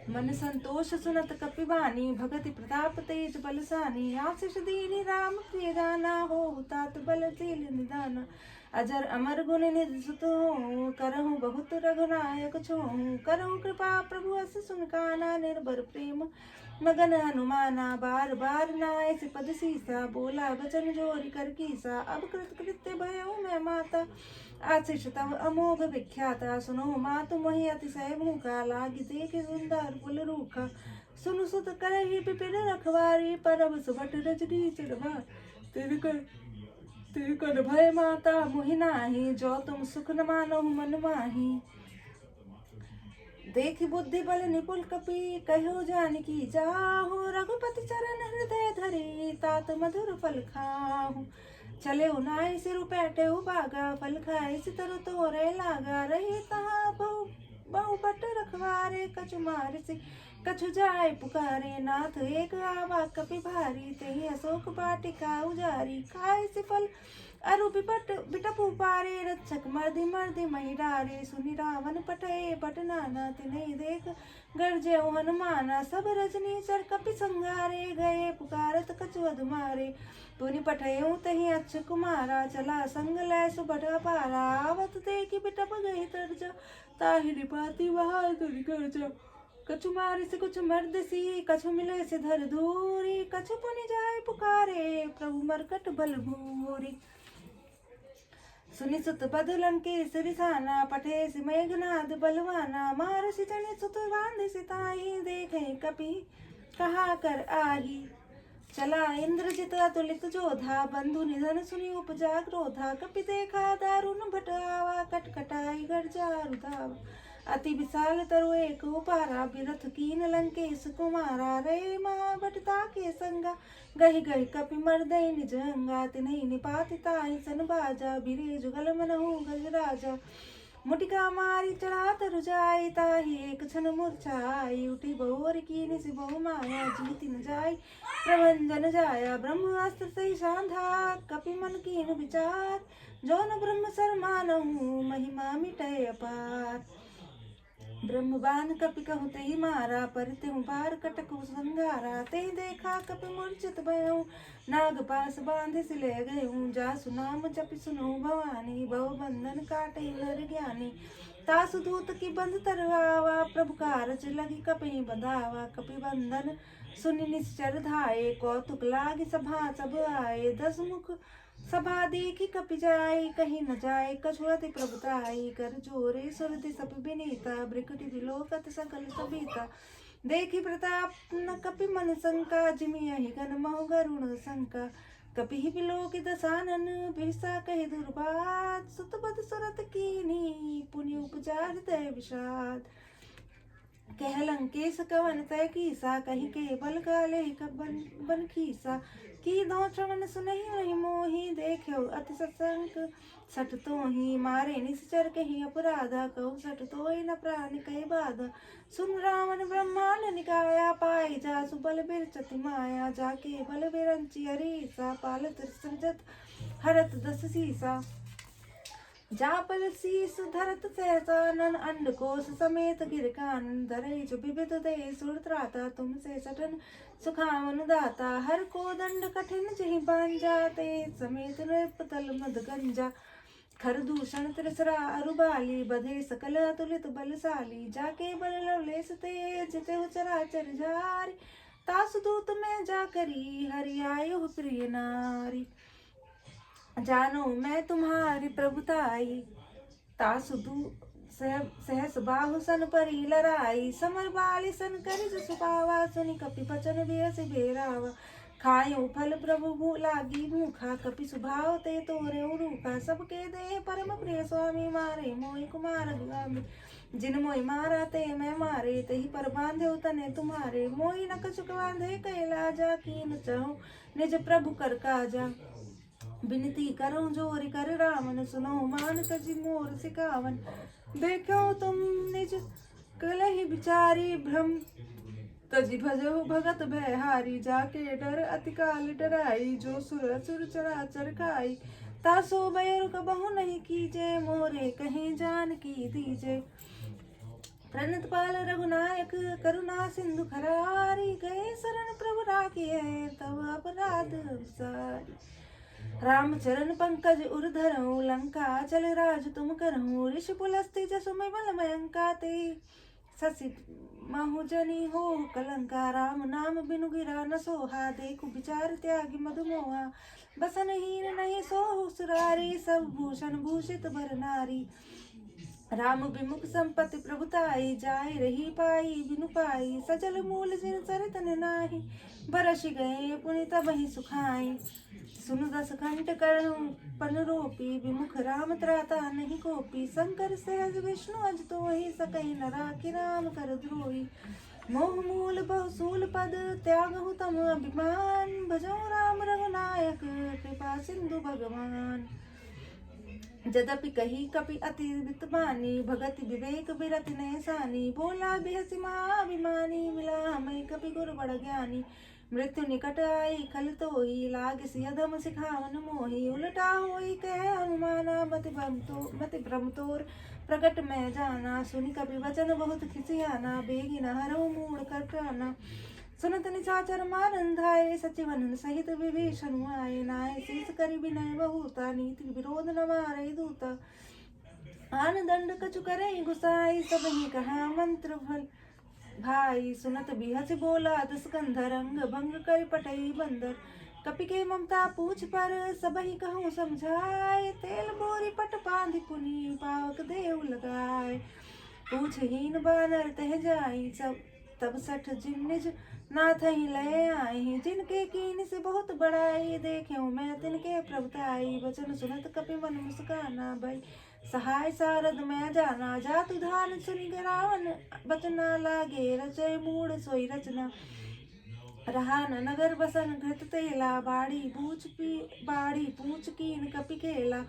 मन संतोष सुनत कपिवानी, भगति प्रताप तेज बलसानी। आशीष दीनी राम प्रिय जाना, हो तात बलशील निदाना। अजर अमर गुण निधि सुत हो, करहु बहुत रघुनायक छोहु। करहु कृपा प्रभु अस सुन काना, निर्भर प्रेम मगन हनुमाना। बार बार नाय से पद सीसा, बोला बचन जोरी कर कीसा। अब कृत कृत्य भयो मैं माता, आशीष तव अमोघ विख्याता। सुनो मातु मोहि अतिशय भूखा, लागी देख सुंदर पुल रूखा। सुनु सुत करहि विपिन रखवारी, परम सुभट रजनी चढ़वा। तेरे कर भय माता मोहि नाही, जो तुम सुख न मानो मन माही। देखि बुद्धि बल निपुल कपि, कहो जानकी जाहु। रघुपति चरण हृदय धरि, तात मधुर फल खाहु। चले नाई सिरु पैटे बागा, फल खाए सितर तोरे लागा। रही तहाँ बहु बट रखवारे, कछु मार से कछु जाय पुकारे। नाथ एक आवा कपि भारी, तेहि अशोक वाटिका उजारी। खाए से फल अरु बिटप पारे, रक्षक मर्दि मर्दि मही डारे। सुनि रावण पठे बट नाना, तिन्हि देख गरजे हनुमाना। सब रजनी चर कपि संगारे, गए पुकारत कछु अधुमारे। पुनि पठयउ तहि अच्छ कुमारा, चला संग लै सुबट अपारा। आवत देखि बिटप गई तरजा, ताहि निपाति बहादुर गरजा। कछु मारे से कुछ मर्द सी, कछु मिले से धर धूरी। कछु पुनि जाय पुकारे, प्रभु मरकट बल भूरी। सुनि सुत बद लंकेश रिसाना, पठे से मेघनाद बलवाना। महर्षि जनि सुत बांध सिताई, देखे कपि कहा कर आही। चला इंद्रजित अतुलित जोधा, बंधु निधन सुनि उपजा क्रोधा। कपि देखा दारुण भट आवा, कटकटाई गर्जा रुधावा। अति विशाल तरु एक उपारा, बिरथ कीन लंकेश कुमारा। रे महाभटता के संगा, गहि गहि कपि मर्दय निज अंगा। तिन्हि निपाति ताहि सन बाजा, बिरे जुगल मनहु गजराजा। मुटिका मारी चढ़ा तरु जाय, ताहि एक क्षण मूर्छाई। उठी बहुर कीनि से बहु माया, जीति न जाय प्रभंजन जाया। ब्रह्मास्त्र सही साधा, कपि मन कीन विचार। जो न ब्रह्म सर मानहु, महिमा मिटय अपार। ब्रह्मबान कपि कहु तेहि मारा, परित्यहु पार कटकु संघारा। तेहि देखा कपि मूर्छित भयउ, नाग पास बांधि सिले गयउ। जासु नाम जपि सुनु भवानी, भव बंधन काटइ नर ज्ञानी। तासु दूत की बंध तरु आवा, प्रभु कारज लगी कपि बंधावा। कपि बंधन सुनि निश्चर धाये, कौतुक लागी सभा सब आए। 10 मुख सभा देखी कपि जाय, कहीं न जाय कछु अति प्रभुताई। कर जोरे सुरति सप विनीता, ब्रिकटि विलोकत सकल सभीता। देखी प्रताप न कपि मन शंका, जिमियहि गन महु गरुण शंका। कपि ही बिलोकि दसानन, बिरसा कहि दुर्बात। सुत बद सुरत कीनी, पुनि उपजा हृदय विषाद। कह लंकेश कवन तय कीसा, कही के बल काले बन खीसा। की दो श्रवण सुनहि वही मोहि, देख्यो अति सत्संग सठ तोहि। मारे निश्चर कही अपराधा, कहु सठ तोहि न प्राण कहि बाधा। सुन रावण ब्रह्मांड निकाया, पाई जासु बल बिरचति माया। जाके बल बिरंचि हरीसा, पालत सृजत हरत 10 सीसा। जापल शीस धरत सहसानन, अंडकोश समेत गिर कानन। धरई जो विविध दे सुर त्राता, तुमसे सटन सुखावन दाता। हर को दंड कठिन जहि बांजा, ते समेत नृपतल मद गंजा। खर दूषण त्रिसरा अरुबाली, बधे सकल अतुलित बलशाली। जाके बल लवलेस ते जिते चराचर जारी, तासु दूत में जाकरी हरि आयो प्रिय नारी। जानो मैं तुम्हारी प्रभुताई, तासु दू सहस बाहु सन परी लड़ाई। समर बाली सन करिज सुपावा, सुनि कपि बचन बियस बेरावा। खायो फल प्रभु लागी भूखा, कपि सुभाव ते तोरे रूखा। सबके देह परम प्रिय स्वामी, मारे मोहि कुमार गामी। जिन मोहि मारा ते मैं मारे, तही पर बांधे तने तुम्हारे। मोहि न कछुक बांधे कैला, जा कीन चहु निज प्रभु कर काजा। विनती करो जोरि कर रावण, सुनो मान तजि मोर सिकावन। देखो तुम निज कलहि विचारी, भ्रम तजि भजो भगत भयहारी। जाके डर अति काल डराई, जो सुर असुर चराचर खाई। तासो बैर कबहु नहीं कीजे, मोरे कहीं जान की दीजे। प्रणत पाल रघुनायक, करुणा सिंधु खरारी। गए शरण प्रभु राखिए, तब अपराध विसारी। रामचरण पंकज उर धरहु, लंका चल राज तुम करहु। ऋषि पुलस्त्य जसु बल मयंका, ते शशि महुजनी हो कलंका। राम नाम बिनु गिरा न सोहा, देखु विचार त्यागी मधुमोहा। बसनहीन नहीं सोहु सुरारी, सब भूषण भूषित भर नारी। राम विमुख संपत्ति प्रभुताई, जाय रही पाई बिनु पाई। सजल मूल जिन सरित नाही, बरसि गए पुनि तबहि सुखाई। सुनु दस कंठ करहु पन रोपी, विमुख राम त्राता नहीं कोपी। शंकर सहज विष्णु अज तोहि, सकहि न राखि राम कर द्रोही। मोह मूल बहुसूल पद, त्यागहु तम अभिमान। भजौ राम रघुनायक, कृपा सिंधु भगवान। जदपि कही कपि अति वितबानी, भगत विवेक बिरति नैसानी। बोला बिहसि महाभिमानी, मिला हमें कपि गुरु बड़ ज्ञानी। मृत्यु निकट आई खल तोहि, लागसि अधम सिखावन मोहि। उलटा होई कह हनुमाना, मति भ्रम तोर प्रकट में जाना। सुनि कपि वचन बहुत खिसियाना, बेगी न हरहु मूढ़ कर प्राना। सुनत निशाचर मारन धाये, सचिवन सहित विभीषण आए। नाय शीस करि विनय बहुता, नीति विरोध न मारे दूता। आन दंड कछु करे गुसाई, सबहि कहा मंत्र भल भाई। सुनत बिहस बोला दस कंधर, अंग भंग कर पटई बंदर। कपि के ममता पूछ पर, सबहि कहूँ समझाए। तेल बोरी पट बांधि पुनि, पावक देव लगाए। पूछहीन बानर तह जाई, सब तब सठ जिन निज नाथ ही लय आए। जिनके कीन से बहुत बड़ाई, देख्यो मैं तिनके प्रभुताई। वचन सुनत कपि मन मुस्काना, भई सहाय सारद मैं जाना। जातु धान सुनि रावण, बचना लागे रचय मूढ़ सोई रचना। रहा न नगर बसन घृत तेला, बाड़ी पूछ कीन कपि केला।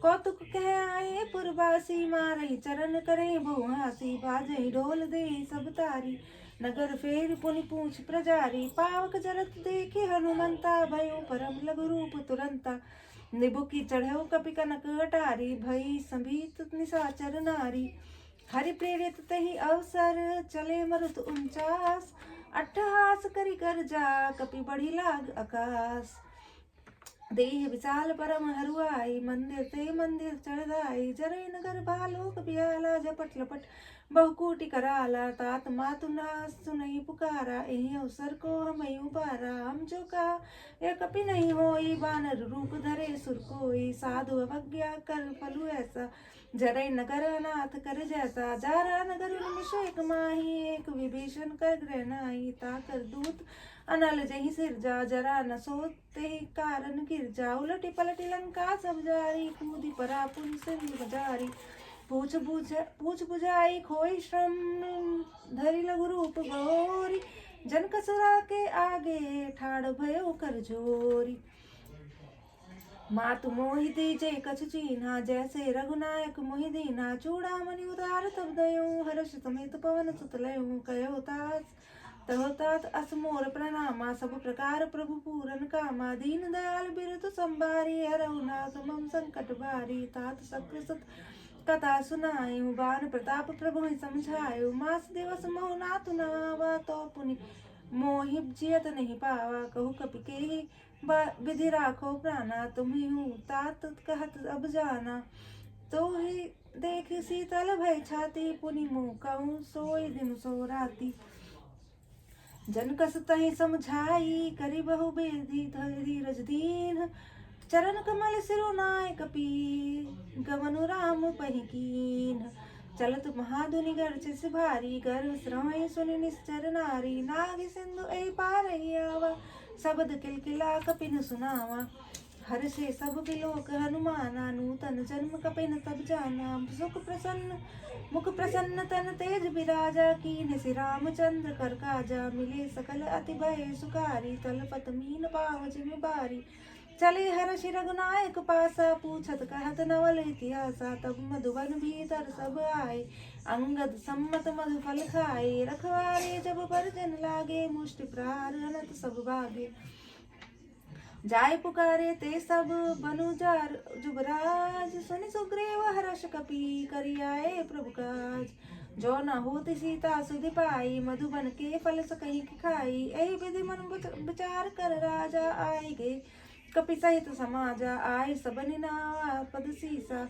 कौतुक कह आए पुरवासी, मारहि चरण करे बहुहासी। बाजहि ढोल देहि सब तारी, नगर फेर पुनि पूछ प्रजारी। पावक जरत देखि हनुमंता, भयो परम लघु रूप तुरंता। निबुकी चढ़ऊ कपि कनक अटारी, भई संभीत निशाचर नारी। हरि प्रेरित तहि अवसर, चले मरुत 49। अट्ठहास करि कर जा, कपि बढ़ी लाग आकाश। देह विशाल परम हरुआई, मंदिर ते मंदिर चढ़ाई। जरै नगर बालोक बियाला, झपट लपट बहुकूटि कराला। तात मातु नास सुनई पुकारा, एहि अवसर को हमई उबारा। हम जो कहा यह कपि नहीं होई, बानर रूप धरे सुर कोई। साधु अवज्ञा कर फलु ऐसा, जरै नगर अनाथ कर जैसा। जारा नगर निमिष एक माही, एक विभीषण कर गृह नाही। ताकर दूत अनल जहि सिरजा, जरा न सोते कारण गिरजा। उलटी पलटी लंका सब जारी, कूदी परा पुन सिंधु जारी। पूछ बुझाई खोई श्रम, धरि लघु रूप गौरी। जनक सुरा के आगे, ठाड़ भयो कर जोरी। मातु मोहि दीजे कछु चीन्हा, जैसे रघुनायक मोहि दीन्हा। चूड़ामणि उतार तब दयो, हर्ष समेत पवन सुत लयो। कहो तात अस मोर प्रणामा, सब प्रकार प्रभु पूरन कामा। दीन दयाल बिरतु संभारी, हरहु नाथ मम संकट भारी। तात सकृत कथा सुनायु, बान प्रताप प्रभु ही समझायु। मास दिवस मोह नातु नावा, तो पुनि मोहि जियत नहीं पावा। कहु कपि केहि विधि राखो प्राणा, तुम्ही हूँ तात कहत अब जाना। तो ही देख शीतल भय छाती, पुनि मुँह कहूँ सोई दिन सो राती। जन कस तहि समझाई करि बहु बेधि धीरज दीन। चरण कमल सिरुनाय कपि गमनु राम पहि कीन। चलत महाधुनि गर्जस भारी गर्व श्रवै सुनि निश्चर नारी। नाग सिंधु ए पार आवा शब्द किलकिला कपिन सुनावा। हर से सब बिलोक हनुमाना नूतन जन्म कपिन तब जाना। सुख प्रसन्न मुख प्रसन्न तन तेज बिराजा कीन्ह श्री रामचंद्र कर काजा। मिले सकल अति भय सुखारी तल पत मीन पाव जिमि बारी। चले हर्ष रघुनायक पासा पूछत कहत नवल इतिहासा। तब मधुबन भीतर सब आए अंगद सम्मत मधु फल खाए। रखवारे जब बरजन लागे मुष्टि प्रहार अनत सब भागे। जाय पुकारे ते सब बनुजार जुबराज। सुनि सुग्रीव हर्ष कपि करि आए प्रभु काज। जो न होति सीता सुधि पाई मधुबन के फल सकहि खाई। एहि विधि मन विचार कर राजा आए गे कपि सहित समाजा। आय सबनि नावा पद सीसा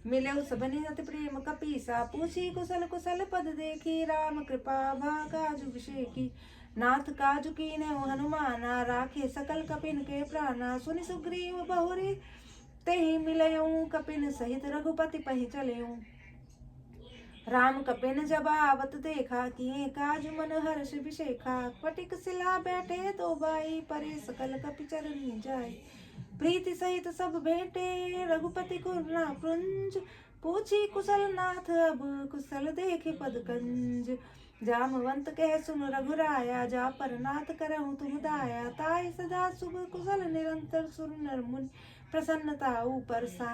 मिलौ सबनि अति प्रेम कपीसा। पूछी कुशल कुशल पद देखी राम कृपा भा काजु विषेकी। नाथ काजु कीन्हे हनुमाना राखे सकल कपिन के प्राणा। सुनि सुग्रीव बहुरी तेहि मिलयऊ कपिन सहित रघुपति पहि चलऊ। राम कपिन जब आवत देखा किए काज मन हर्ष विशेखा। फटिक सिला बैठे तो बाई परे सकल कपि चरनी जाय। प्रीति सहित सब भेंटे रघुपति को ना पुंज। पूछी कुशल नाथ अब कुशल देखे पद कंज। जामवंत कह सुन रघुराया जा पर नाथ करहु तुम दाया। ताई सदा शुभ कुशल निरंतर सुर नर मुनि प्रसन्नता ऊपर सा।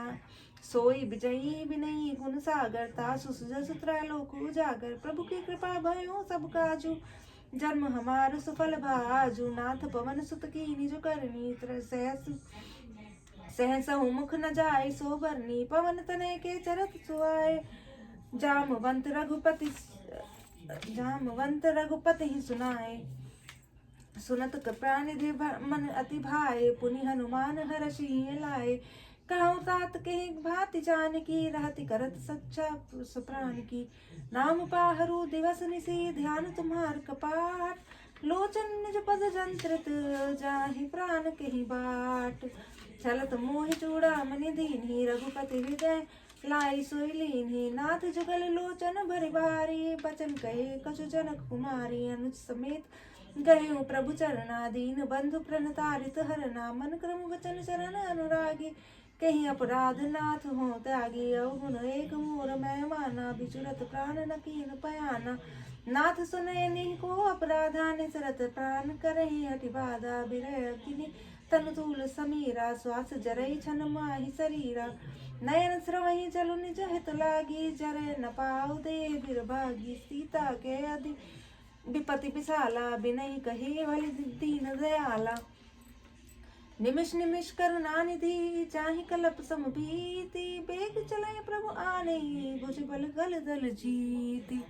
सोई विजयी विनयी गुण सागर तासु सुजसु त्रैलोक उजागर। प्रभु की कृपा भयो सब काजू जन्म हमार सुफल भाजू। नाथ पवन सुत की निज करनी सहसहु मुख न जाय सो बरनी। पवन तनय के चरत सुआय जामवंत रघुपति ही सुनाए। सुनत प्राणिधि मन अति भाए पुनि हनुमान हर्षि लाए। कहूँ तात के भांति जानकी रहति करत सच्चा प्राण की। नाम पाहरु दिवस निसी ध्यान तुम्हार कपाट। लोचन निज पद जंत्रित जाहि प्राण कहि बाट। चलत मोहि चूड़ामणि दीन्हि रघुपति हृदय लाई सोई लीन्हि। नाथ जुगल लोचन भरि भारी बचन कहे कछु जनक कुमारी। अनुज समेत गए प्रभु चरना दीन बंधु प्रणतारित हरना। मन क्रम वचन चरण अनुरागी कहीं अपराध नाथ हो त्यागी। अवगुण एक मोर मैं माना बिचुरत प्राण न कीन पयाना। नाथ सुनय नहीं को अपराधा निसरत प्राण करहि हठि बाधा। बिरह अग्नि तनु तूल समीरा श्वास जरई छन माहि शरीरा। नयन स्रवहि जलु निज हित लागी जरय न पाऊ दे बिरभागी। सीता के अधि विपति विशाला बिनहि कहे भलि दीन दयाला। निमिष निमिष करुणा निधि चाहि कलप सम भीति। बेग चले प्रभु आने भुज बल गल दल जीति।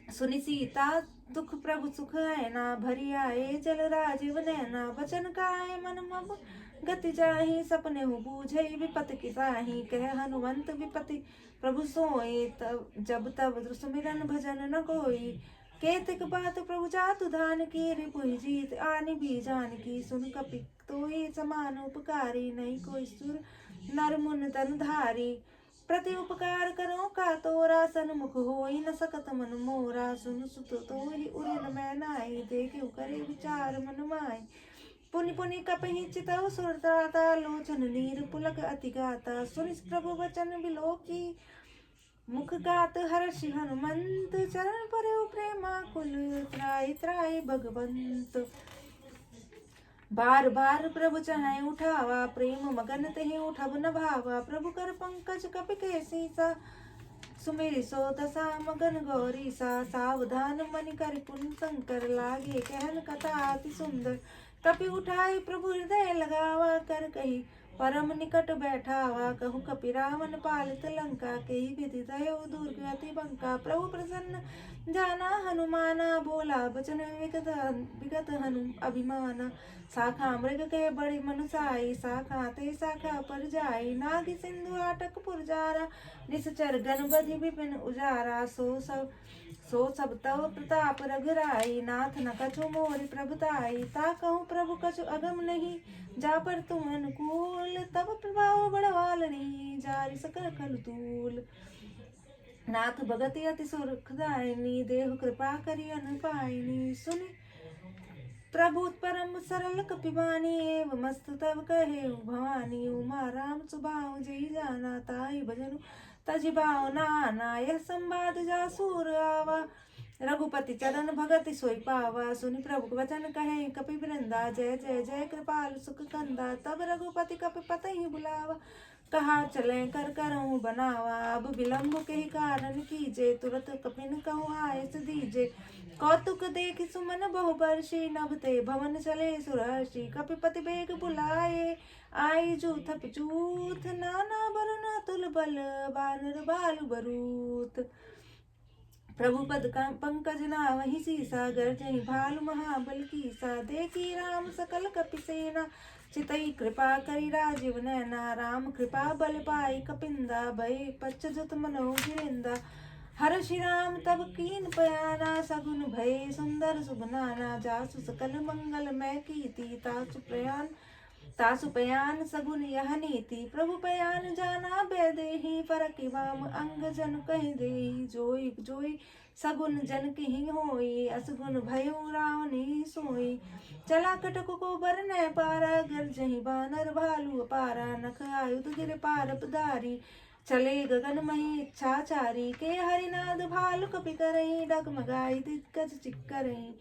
सुनि सीता दुख प्रभु सुख ऐना भरी आए जल राजीव नैना। वचन काए मन मब गति जाहि सपने हो बूझे विपत की साहि। कह हनुमंत विपति प्रभु सोए तब जब तब सुमिरन भजन न कोई। केतिक बात प्रभु जातु धान की रिपुहि जीत आनि भी जान की। सुन कपि तोहि समान उपकारी नहीं कोई सुर नर मुन तन धारी। प्रति उपकार करो का तोरा सन्मुख होई न सकत मन मोरा। सुन सुत तोहि उरन मैं नाई देखिउ करे विचार मन माई। पुनि पुनि कपहि चितौ सुरताता लोचन नीर पुलक अति गाता। सुनि प्रभु वचन बिलोकी मुख गात हर्षि हनुमंत। चरण परेउ प्रेमा कुल त्राहि त्राहि भगवंत। बार बार प्रभु चाहे उठावा प्रेम मगन तेहि उठब न भावा। प्रभु कर पंकज कपि के सीसा सुमेरि सो दशा मगन गौरी सा। सावधान मनि कर पुन शंकर लागे कहन कथा अति सुंदर। कपि उठाई प्रभु हृदय लगावा कर कही परम निकट बैठावा। कहु कपि रावण पालित लंका केहि विधि दयो दुर्ग अति बंका। प्रभु प्रसन्न जाना हनुमाना, बोला बचन विगत विगत हनु अभिमाना। शाखा मृग के बड़ी मनुसाई, शाखा ते शाखा पर जाई। नाग सिंधु आटक पुरजारा, निश्चर गणपति विपिन उजारा। सो सब तव प्रताप रघुराई, नाथ न कछु मोरि प्रभुताई। ता कहूँ प्रभु कछु अगम नहीं, जा पर तुम अनुकूल। तब प्रभाव बड़वालनी, जारि सकल खल तूल। नाथ भगति अति सुखदायिनी, देहु कृपा करि अनुपायिनी। सुनि प्रभु परम सरल कपिबानी, एव मस्त तब कहे भवानी। उमा राम सुभाउ जय जाना, ताहि भजनु तजि भाव नाना। यह संवाद जासूर आवा, रघुपति चरण भगति सोई पावा। सुनि प्रभु वचन कहे कपि वृंदा, जय जय जय कृपाल सुख कंदा। तब रघुपति कपिपति बुलावा, कहा चले कर करऊँ बनावा। अब विलम्ब के ही कारण कीजे, तुरत कपिन कहूँ आयस दीजे। कौतुक देख सुमन बहु बरसी, नभते भवन चले सुरहर्षि। कपिपति बेग बुलाए, आई जूथप जूथ। नाना बरन तुल बल, बानर बालु बरूथ। प्रभु पद पंकज नावहि सीसा, गर्जहि भालु महाबल कीसा। देखी राम सकल कपिसेना, चितई कृपा करि राजीव नैना। राम कृपा बल पाई कपिंदा, भय पच्चजत मनो गिरिंदा। हर्षि राम तब कीन पयाना, सगुन भय सुंदर सुबनाना। जासु सकल मंगल मैं कीती, तासु पयान सगुन यह नीति। प्रभु पयान जाना बेदेहि, फरकि वाम अंग जन कहि देहि। जोई जोई सगुन जन कहि होई, असगुन भयउ रावनी सोई। चला कटक को बरनै पारा, गर्जहि बानर भालु अपारा। नख आयुध गिर पारप धारी, चले गगन मही इच्छाचारी। के हरिनाद भालु कपि करही, डगमगाई दिग्गज चिक्करही।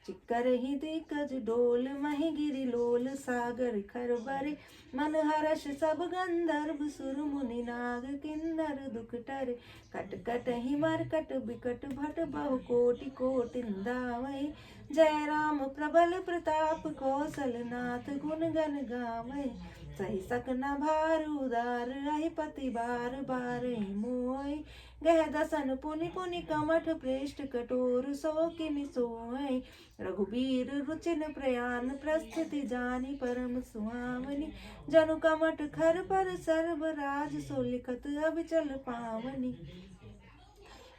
चिक्करही दिग्गज डोल, मही गिरि लोल। सागर खरबरे मन हर्ष, सब गंधर्व सुर मुनि नाग। किन्नर दुख टरे, कट कट ही मरकट बिकट भट। बहु कोटि कोटिंदा वही, जय राम प्रबल प्रताप। कौशल नाथ गुण गण गावै, सही सकना भार उदार। रहि पति बार बार मोय, गह दसन पुनि पुनि कमठ। पृष्ठ कठोर सो किमि सोय, रघुबीर रुचिन प्रयान। प्रस्थिति जानी परम सुहावनी, जनु कमठ खर पर सर्व राज। सो लिखत अबिचल पावनी।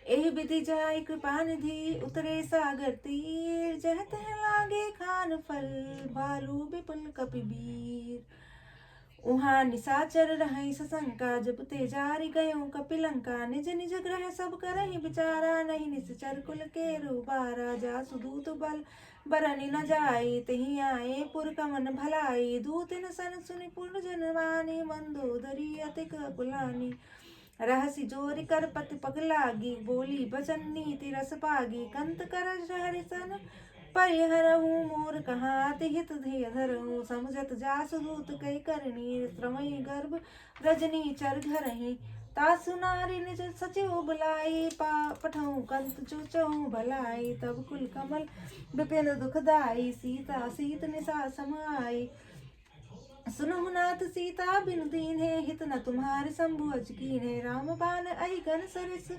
एहि विधि जाय कृपा निधि, उतरे सागर तीर। जह तह लागे खान फल, भालु विपुल कपिबीर। उहाँ निसाचर रहै सशंका, जब ते जारि गयो कपिलंका। निज निज ग्रह सब करहि विचारा, नहीं निश्चर कुल केरु बारा। जासु दूत बल बरनि न जाई, तेहि आए पुर कमन भलाई। दूतिन सन सुनि पुर जनवानी, मंदोदरी अतिक कुलानी। रहसि जोरि कर पति पग लागी, बोली बचन नीति रस पागी। कंत करस हरिसन परिहरहु, मोर कहाति हित धिय धरहु। समुझत जासु दूत कहि करनी, श्रमई गर्भ रजनी चर घरही। तासु नारी निज सचिव बुलाई, पठहु कंत चूचहु भलाई। तब कुल कमल विपिन दुखदाई, सीता सीत निशा सम आई। सुनहु नाथ सीता बिनु दीन्हे, हित न तुम्हारे शंभु अज कीन्हे। राम बाण अहि घन सरिस,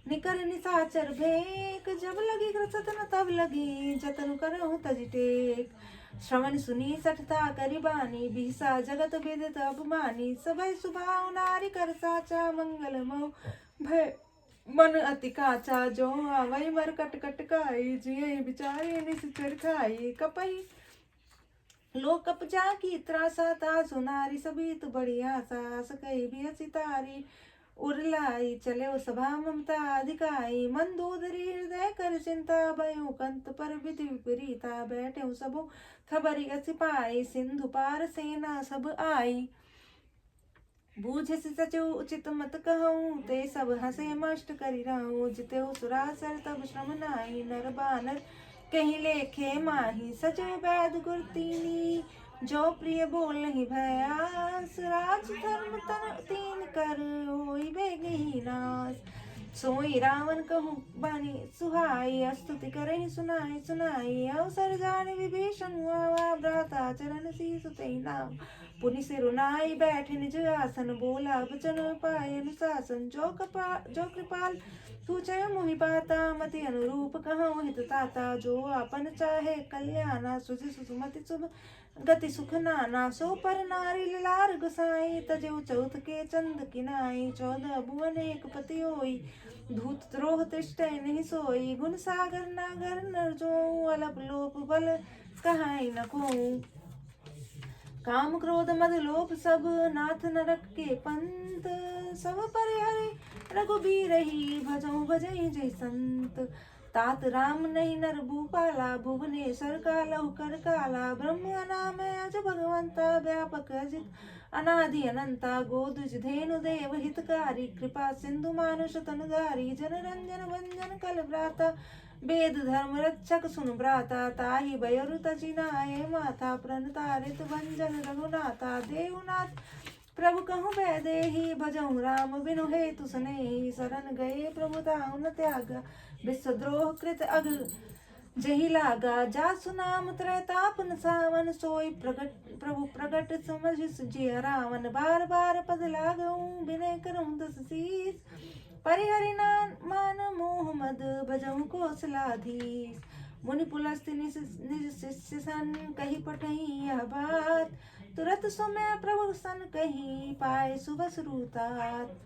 निकर निसाचर भेक। जब लगी ग्रसत न तब लगी, जतन करहु तजि टेक। श्रवण सुनी सठता करि बानी, बिहसा जगत विदित अभिमानी। सभय सुभाउ नारी कर साचा, मंगल मऊ भय मन अति काचा। जो आवै मरकट कटकाई, जिये बिचारे निश्चर खाई। कपहि लोक कपजा की त्रासा, तासु नारी सबित बड़ी आशा। सकई भी सितारी उरलाई, चले सभा ममता अधिकाई। मंदोदरी हृदय कर चिंता, भयो कंत पर विधि विपरीता। बैठे सबो खबरी सिपाही, सिंधु पार सेना सब आई। बूझ सचो उचित मत कहूँ, ते सब हंसे मष्ट करि रहूँ। जितेहु सुरासर तब श्रम नाहि, नर बानर कहीं लेखे माही। सचो वैद गुरतीनी, जो प्रिय बोल नहीं भयास। राज धर्म तन तीन कर, होई बेगहि नास। सोई रावण कहूँ बानी सुहाई, स्तुति करहि सुनाई सुनाई। अवसर जाने विभीषण हुआ, भ्राता चरण शीस तेहि नाम। पुनि सिरुनाई बैठे निज आसन, बोला बचन पाए अनुशासन। जो कृपाल तू चय मोहि पाता मति अनुरूप कहूँ हित ताता। जो आपन चाहे कल्याणा सुजि सुमति शुभ गति सुख नाना। सो पर नारी लार गोसाई तजौ चौथ के चंद किनाई। 14 भुवन एक पति होई धूत द्रोह तृष्टय नहीं सोई। गुण सागर नागर नर जो अलप लोप बल कहाई न कोऊ। काम क्रोध मद लोभ सब नाथ नरक के पंत। सब परिहरि रघुबीर ही भजऊ भजई जय संत। तात राम नहीं नर भूपाला भुवनेश्वर का लहु कर काला। ब्रह्म अनामय अज भगवंता व्यापक अजित अनादि अनंता। गोदुज धेनु देव हितकारी कृपा सिंधु मानुष तनुधारी। जन रंजन भंजन कल भ्राता वेद धर्म रक्षक सुन भ्राता। ताहि भयरु तजि नाहि माता प्रणतारित भंजन रघुनाथा। देवनाथ प्रभु कहूँ वैदेही भजऊँ राम बिनु हेतु सनेही। शरण गए प्रभु ताहु न त्यागा विश्वद्रोह कृत अग जही लागा। जासु नाम त्रैताप न सावन सोई प्रभु प्रगट समझ जिय रावण। बार बार पद लागऊँ विनय करऊँ दस शीस। परिहरि मान मोह मद भजऊँ कौशलाधीश। मुनि पुलस्त्य निज शिष्य सन कही पठई यह बात। तुरत सुमय प्रभु सन कही पाए सुबस रूतात।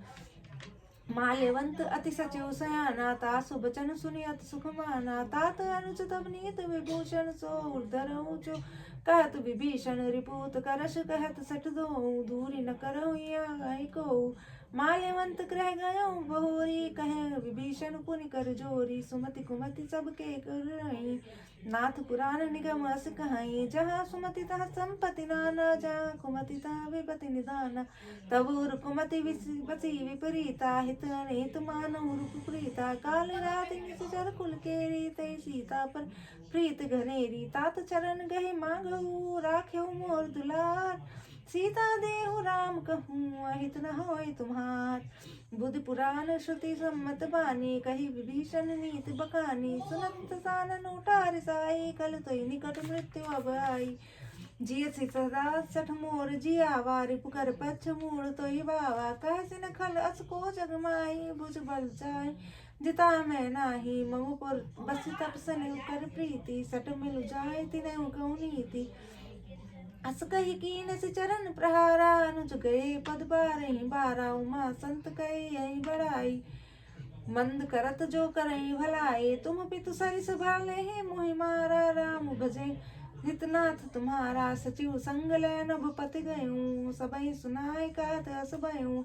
माल्यवंत अति सचिव सयाना तासु बचन सुनि अति सुख माना। तात अनुज तब नीत विभूषण सो उर्धर ऊंचो कहत विभीषण। रिपुत करश कहत सठ दो दूरी न करहु या को। माल्यवंत क्रह गयो बहोरी कहे विभीषण पुनि कर जोरी। सुमति कुमति सबके करई नाथ पुराण निगम अस कहाई। जहाँ सुमति तहाँ संपत्ति नाना जहाँ कुमति तहाँ विपति निदाना। तब उर कुमति बसी विपरीता हित अनित मानव रूप प्रीता। काल रात निश्चर कुल केरी तय सीता पर प्रीत घनेरी। तात चरण गहे मांगहु राखेउ मोर दुलार। सीता देहु राम कहूँ अहित न होय तुम्हार। बुद्धि पुराण श्रुति सम्मत बानी कही विभीषण नीति बखानी। सुनत सानन उठार साई कल तो निकट मृत्यु अब आई। जिय सदा सठ मोर जियावा रिपुकर पक्ष मूल तो ही बावा। कैसे न खल अस को जगमाई भुज बल जाय जिता मैं नाही। ममु पर बस तपसन कर प्रीति सट मिल जाय तिनहु कहूँ नीति। अस कही कीन से चरण प्रहारा अनुज गए पद बारही बारा। उमा संत कहे यही बड़ाई मंद करत जो करई भलाई। तुम पितु सरिस भाले मोहि मारा राम भजे हितनाथ तुम्हारा। सचिव संग नभ पति गयूं सबहि सुनाय कहत अस भयूं।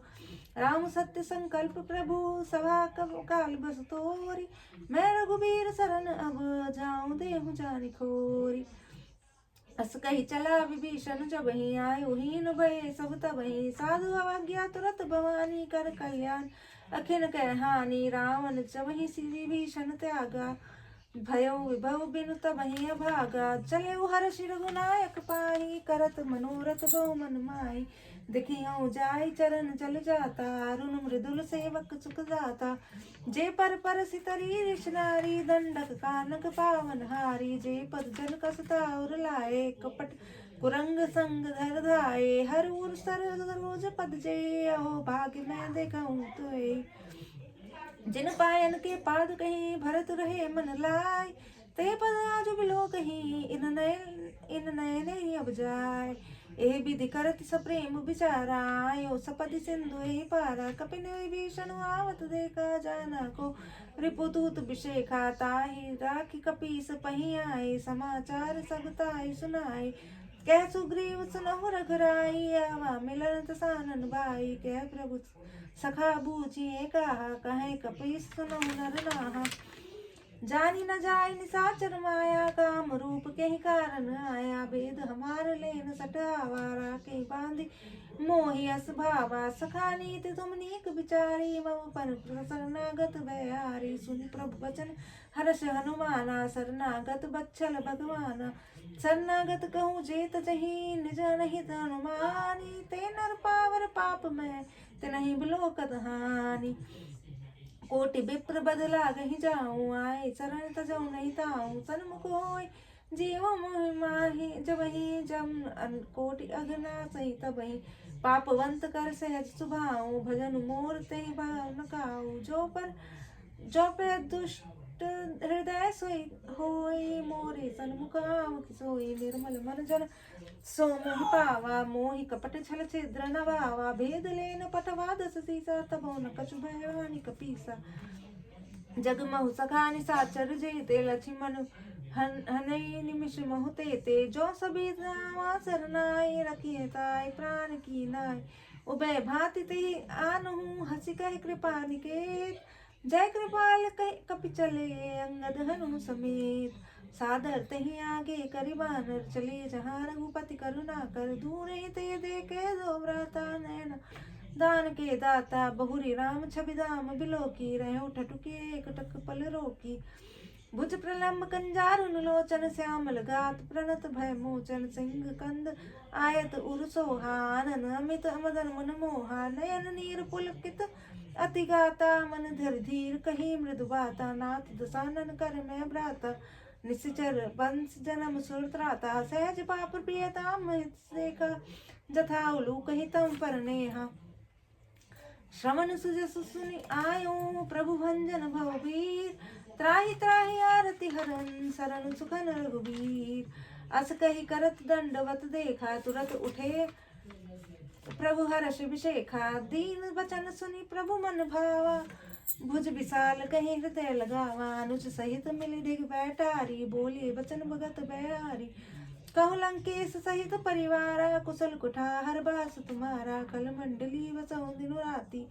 राम सत्य संकल्प प्रभु सभा कब काल बस तोरी। मैं रघुबीर शरण अब जाऊं देहु जानि खोरी। अस कही चला विभीषण जब ही आयु हीन भये सब तबहि। साधु अवज्ञा तुरत भवानी कर कल्याण अखिन कह हानि। रावण जब ही विभीषण त्यागा भयो विभव बिनु तबहि अभागा। चले हर्षि रघुनायक पाहि करत मनोरथ बहु मन माहि। देखियो जाय चरण चल जाता अरुण मृदुल सेवक सुख जाता। जे पर सितरी ऋष नारी दंडक कानक पावन हारी। जे पद जन कसता और लाए कपट कुरंग संग धर धाये। हर उर सर रोज पद जे अहो भाग्य मैं देखऊं तुए। जिन पायन के पाद कहीं भरत रहे मन लाय। ते पद आज बिलो कहीं इन नयन ही अब जाय। ए विधि करत सप्रेम विचारा आयो सपदि सिंधु ही पारा। कपिन विभीषण आवत देखा जाना को रिपुदूत विषेखा। ताहि राखी कपीस पही आए समाचार सब ताहि सुनाए। कह सुग्रीव सुनहु रघुराई आवा मिलन तसानन भाई। कह प्रभु सखा बूझिए कहा कहे कपीस सुनहु नर नाहा। जानी न जाय निसाचर माया काम रूप के ही कारण आया। भेद हमार लेन सटावा राखे बांधी मोहि अस भावा। सखा नीति तुम नीक विचारी मम पर शरणागत बयारी। सुनि प्रभु वचन हर्ष हनुमाना शरणागत बच्छल भगवाना। शरणागत कहूँ जेत जही निज नहीं अनुमानी। ते नर पावर पाप में ते नहीं बिलोकत हानि। कोटि विप्र बदला गही जाऊं आए चरण तजऊ नहीं ताऊं। सन्मुख होय जीव मोहि माहि जबहि जम कोटि अगना सही तबहि। पापवंत कर सहज सुभाऊं भजन मोर ते भाव न काऊ। जो पर जो पे दुष्ट हृदय सोई होई मोरे सन्मुखाम सोई निर्मल मन जन सो मोहि पावा मोहि कपट छल छिद्र नवावा भेद लेन पटवा दस सीसा तबो न कछु भयवानी कपीसा जग महु सखानि साचर जेते लक्ष्मण हनई निमिष महु तेते जो सभी नावा सरनाई रखिए ताई प्राण की नाई उबय भांति ते आनहु हसी कह कृपा निकेत जय कृपाल कपि चले अंगद हनु समेत सादर तही आगे करि बानर चले जहाँ रघुपति करुणा कर दूर ते देखे दो व्रता नैन दान के दाता बहुरी राम छवि धाम बिलो की रहो ठटुके एक टक पल रोकी भुज प्रलम्ब कंजारुन लोचन श्यामल गात प्रणत भय मोचन सिंह कंद आयत उर सोहानन अमित मदन मन मोहा नयन नीर पुलकित अति गाता मन धर धीर कही मृदु बाता नाथ दसानन कर मैं भ्राता निश्चर वंश जन्म सुरत्राता सहज पाप प्रियताम देखा जथा उलू कही तम पर नेहा श्रवण सुजस सुनि आयो प्रभु भंजन भवबीर त्राहि त्राहि आरति हरन शरण सुखन रघुबीर अस कही करत दंडवत देखा तुरत उठे प्रभु हर्ष विशेखा दीन वचन सुनि प्रभु मन भावा भुज विशाल कहीं हृदय लगावा अनुज सहित मिली डिग बैठारी बोले वचन भगत बैहारी कहु लंकेश सहित परिवारा कुशल कुठार बास तुम्हारा कल मंडली बसऊ दिनु राती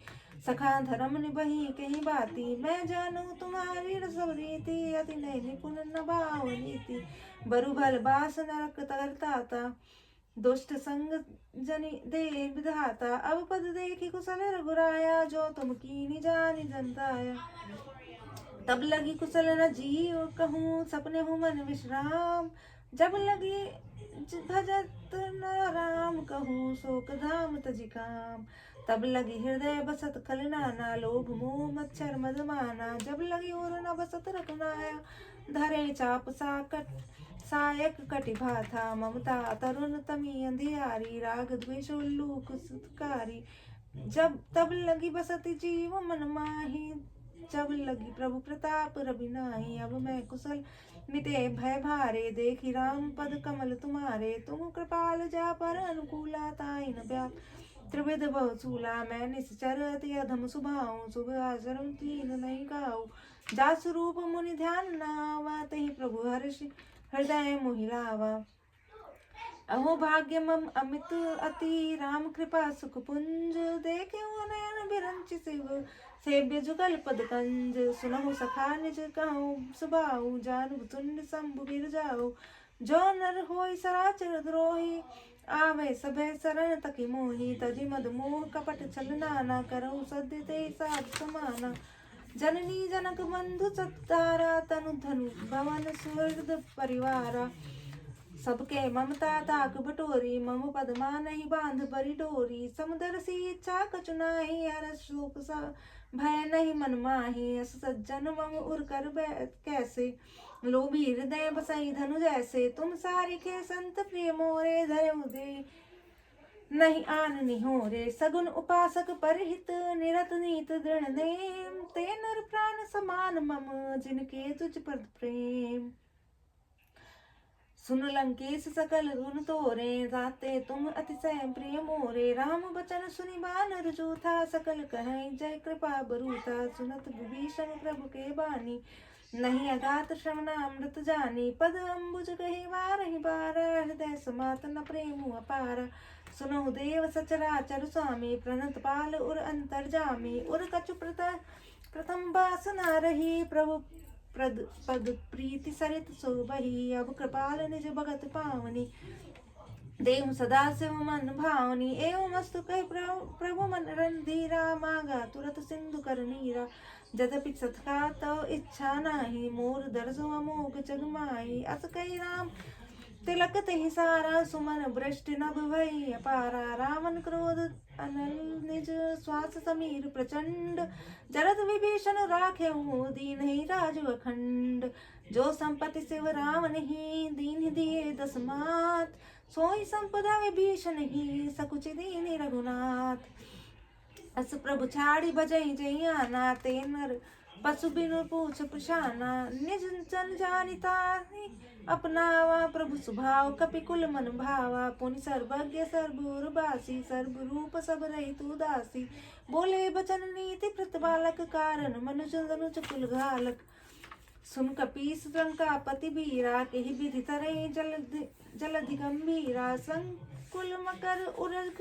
सखा धर्म निबही कहीं बाती मैं जानू तुम्हारी सब रीति अति नहीं निपुण न भाव नीति बरु भल बास नरक तरताता दुष्ट संग जनि दे विधाता अब पद देखी कुशल रघुराया जो तुम कीनी जानी जनताया तब लगी कुशल न जीव कहूँ सपने हूँ मन विश्राम जब लगी भजत न राम कहूँ शोक धाम तजि काम तब लगी हृदय बसत खल नाना लोभ मोह मच्छर मदमाना जब लगी और न बसत रखनाया धरे चाप साकट सायक कटिभा था ममता तरुण तमी अंधियारी राग द्वेष उल्लूक सुतकारी जब तब लगी बसती जीव मन माही जब लगी प्रभु प्रताप रवि नाही अब मैं कुशल मिटे भय भारे देखी राम पद कमल तुम्हारे तुम कृपाल जा पर अनुकूला ताई न व्याप त्रिविध बहुसूला मैं निश्चर अति अधम सुभाऊं शुभ आचरण तीन नहीं गाऊ जा स्वरूप मुनि ध्यान नावा तही प्रभु हर्ष हृदय मोहिलावा अहो भाग्य मम अमित अति राम कृपा सुख पुंज देखे नयन बिरंच शिव सेव्य जुगल पद कंज सुनहु सखा निज कहूँ सुबाऊ जानू तुंड शंभु गिर जाओ जो नर होई सराचर द्रोही आवे सभय शरण तकी मोही तजि मद मोह कपट छल नाना करऊ सद्य ते साध समाना जननी जनक बंधु सत्तारा तनु धनु भवन सुहृद परिवारा सबके ममता ताक बटोरी मम पदमा नहीं बांध बरी डोरी समुदर सी इच्छा कछु नाही हर शोक सा भय नहीं मन माही अस सज्जन मम उर कर कैसे लोभी हृदय बसई धनु जैसे तुम सारिखे संत प्रिय मोरे धरे उदय नहीं आन निहोरे सगुन उपासक परहित निरत नीत दृढ़ नेम ते नर प्राण समान मम जिनके तुझ पर प्रेम सुन लंकेश सकल गुण तोरे जाते तुम अतिशय प्रिय मोरे राम बचन सुनि बानर जो था सकल कहें जय कृपा बरूथा सुनत विभीषण प्रभु के बानी नहीं अगात श्रवण अमृत जानी पद अम्बुज कही वारहि बार हृदय समात न प्रेम अपार सुनहु देव सचराचर स्वामी प्रणत पाल उर अंतर जामी उर कछु प्रथम बासना रही प्रभु पद प्रीति सरित सोबही अब कृपाल निज भगत पावनी देव सदा शिव मन भावनी एवं मस्तु कह प्रभु मन रणधीरा मांगा तुरत सिंधु कर नीरा जदपि सत्का तो इच्छा नाही मोर दर्शो अमोघ जगमाई अस कही राम तिलक ही सारा सुमन वृष्टि नभ भई अपारा रावण क्रोध अनल निज श्वास समीर प्रचंड जरद विभीषण राखे दीन ही राजु अखंड जो संपत्ति शिव रावण ही दीन दिए दस मात सोई संपदा विभीषण ही सकुच दीन रघुनाथ अस प्रभु छाड़ी बजई जैया नाते नर पशु बिनु पूछ पुछाना, निज जन जानिता अपनावा। प्रभु स्वभाव कपिकुल मन भावा, पुनि सर्वज्ञ सर्वूरबासी, सर्वरूप सब रहित उदासी। बोले बचन नीति प्रतिपालक, कारण मनुज तनुज कुल घालक। सुन कपीस लंकापति बीरा, केहि विधि तरहि जलधि गंभीरा। संकुल मकर उरग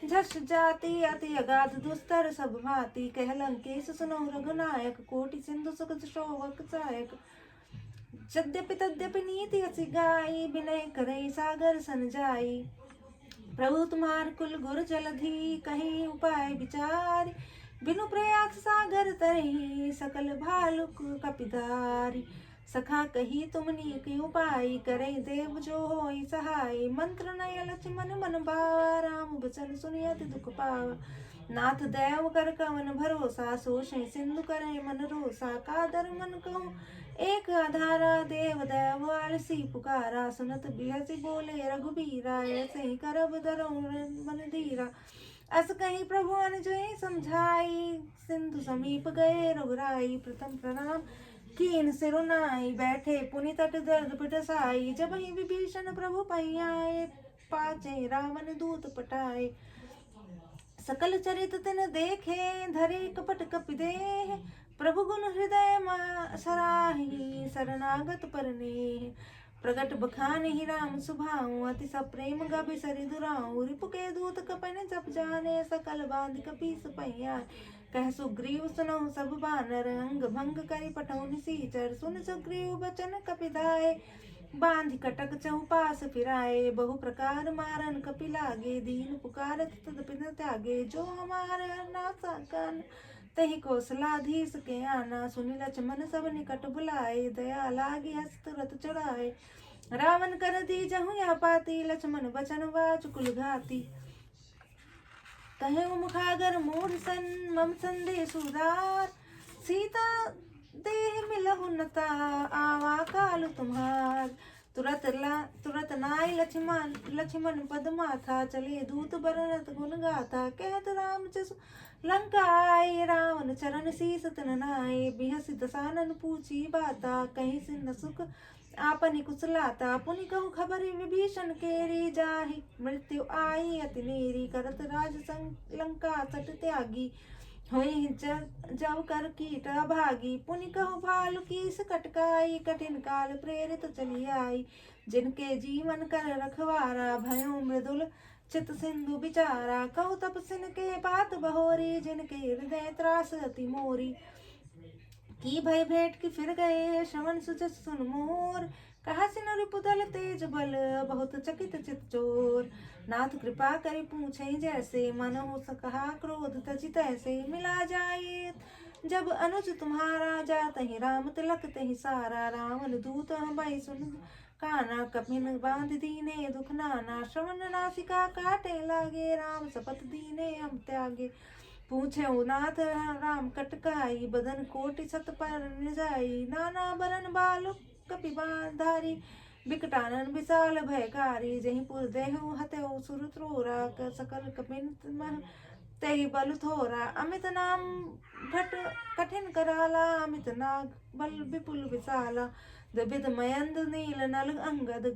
झस जाति, अति अगाध दुस्तर सब भांति। कह लंकेश सुनहु रघुनायक, कोटि सिंधु सुख शोभक सायक। यद्यपि तद्यपि नीति अति गाई, विनय करई सागर सन जाई। प्रभु तुम्हार कुल गुर जलधि, कहीं उपाय विचार। बिनु प्रयास सागर तरही, सकल भालुक कपिधारी। सखा कही तुम नीक उपाय, करे देव जो होई सहाय। मंत्र नय लक्ष्मण मन भावा, राम बचन सुनियत दुख पावा। नाथ देव कर कवन भरोसा, सोषै सिंधु करे मन रोसा। कादर मन कहूँ एक आधारा, देव देव आलसी पुकारा। सुनत बिहसी बोले रघुबीरा, ऐसे ही करब धरऊ मन धीरा। अस कहीं प्रभु अनुजय समझाई, सिंधु समीप गए रघुराई। प्रथम प्रणाम कीन सिरुनाई, बैठे पुनि तट दर्द पिटसाई। जब ही विभीषण प्रभु पै आए, पाचे रावण दूत पटाए। सकल चरित तिन देखे, धरे कपट कपि देह। प्रभु गुण हृदय सराहि, शरणागत पर नेह। प्रगट बखान ही राम सुभाऊ, अति सप्रेम गभि सरि दुराऊ। रिपु के दूत कपन जप जाने, सकल बांध कपीस पहिया। कह सुग्रीव सुनहु सब बानर, अंग भंग करि पठौ निसीचर। सुन सुग्रीव बचन कपिधाए, बांधि कटक चहुपास फिराए। बहु प्रकार मारन कपि लागे, दीन पुकारत तदपि न त्यागे। जो हमार नासा कान, तहि कौशलाधीश के आना। सुनि लक्ष्मण सब निकट बुलाए, दया लागी हस्त तुरत चढ़ाए। रावण कर दीजहु यह पाती, लक्ष्मण बचन वाच कुल घाती। कहे मुखागर मूढ़ सन, मम संदेश उदार। सीता देह मिलहु नता, आवा काल तुम्हार। तुरत नाय लक्ष्मण पद माथा, चले दूत बरनत गुण गाथा। कहत राम जसु लंका आए, रावण चरण शीस तन नाए। बिहसि दसानन पूछी बाता, कहीं से न सुख आपनि कुशलाता। पुनि कहु खबर विभीषण केरी, जाहि मृत्यु आई अति नेरी। करत राज संग लंका सट त्यागी, हुई जब कर कीट अभागी। पुनि कहु भालु कीस कटकाई, कठिन काल प्रेरित चली आई। जिनके जीवन कर रखवारा, भयो मृदुल चित सिंधु बिचारा। कहु तपसिन के बात बहोरी, जिनके हृदय त्रास अति मोरी। की भय भेंट की फिर गए, श्रवण सुजस सुन मोर। कहा सिन रिपुदल तेज बल, बहुत चकित चित चोर। नाथ कृपा करि पूछे जैसे, मनहु कहा क्रोध तजि तैसे। मिला जाए जब अनुज तुम्हारा, जातहि राम तिलक तहि सारा। रावण दूत भय सुन काना, कपिन बांध दीने दुख नाना। श्रवण नासिका काटे लागे, राम शपथ दीने हम त्यागे। पूछे नाथ राम कटकाई, बदन कोटि सत पर निजाई। नाना बरन बालु कपि धारी, बिकटानन विशाल भयकारी। जहि पुर देहु हतेउ सुर त्रोरा, सकल कपिन तेहि बल थोरा। अमित नाम घट कठिन कराला, अमित नाग बल विपुल विशाला। विद मयंद नील नल अंगद,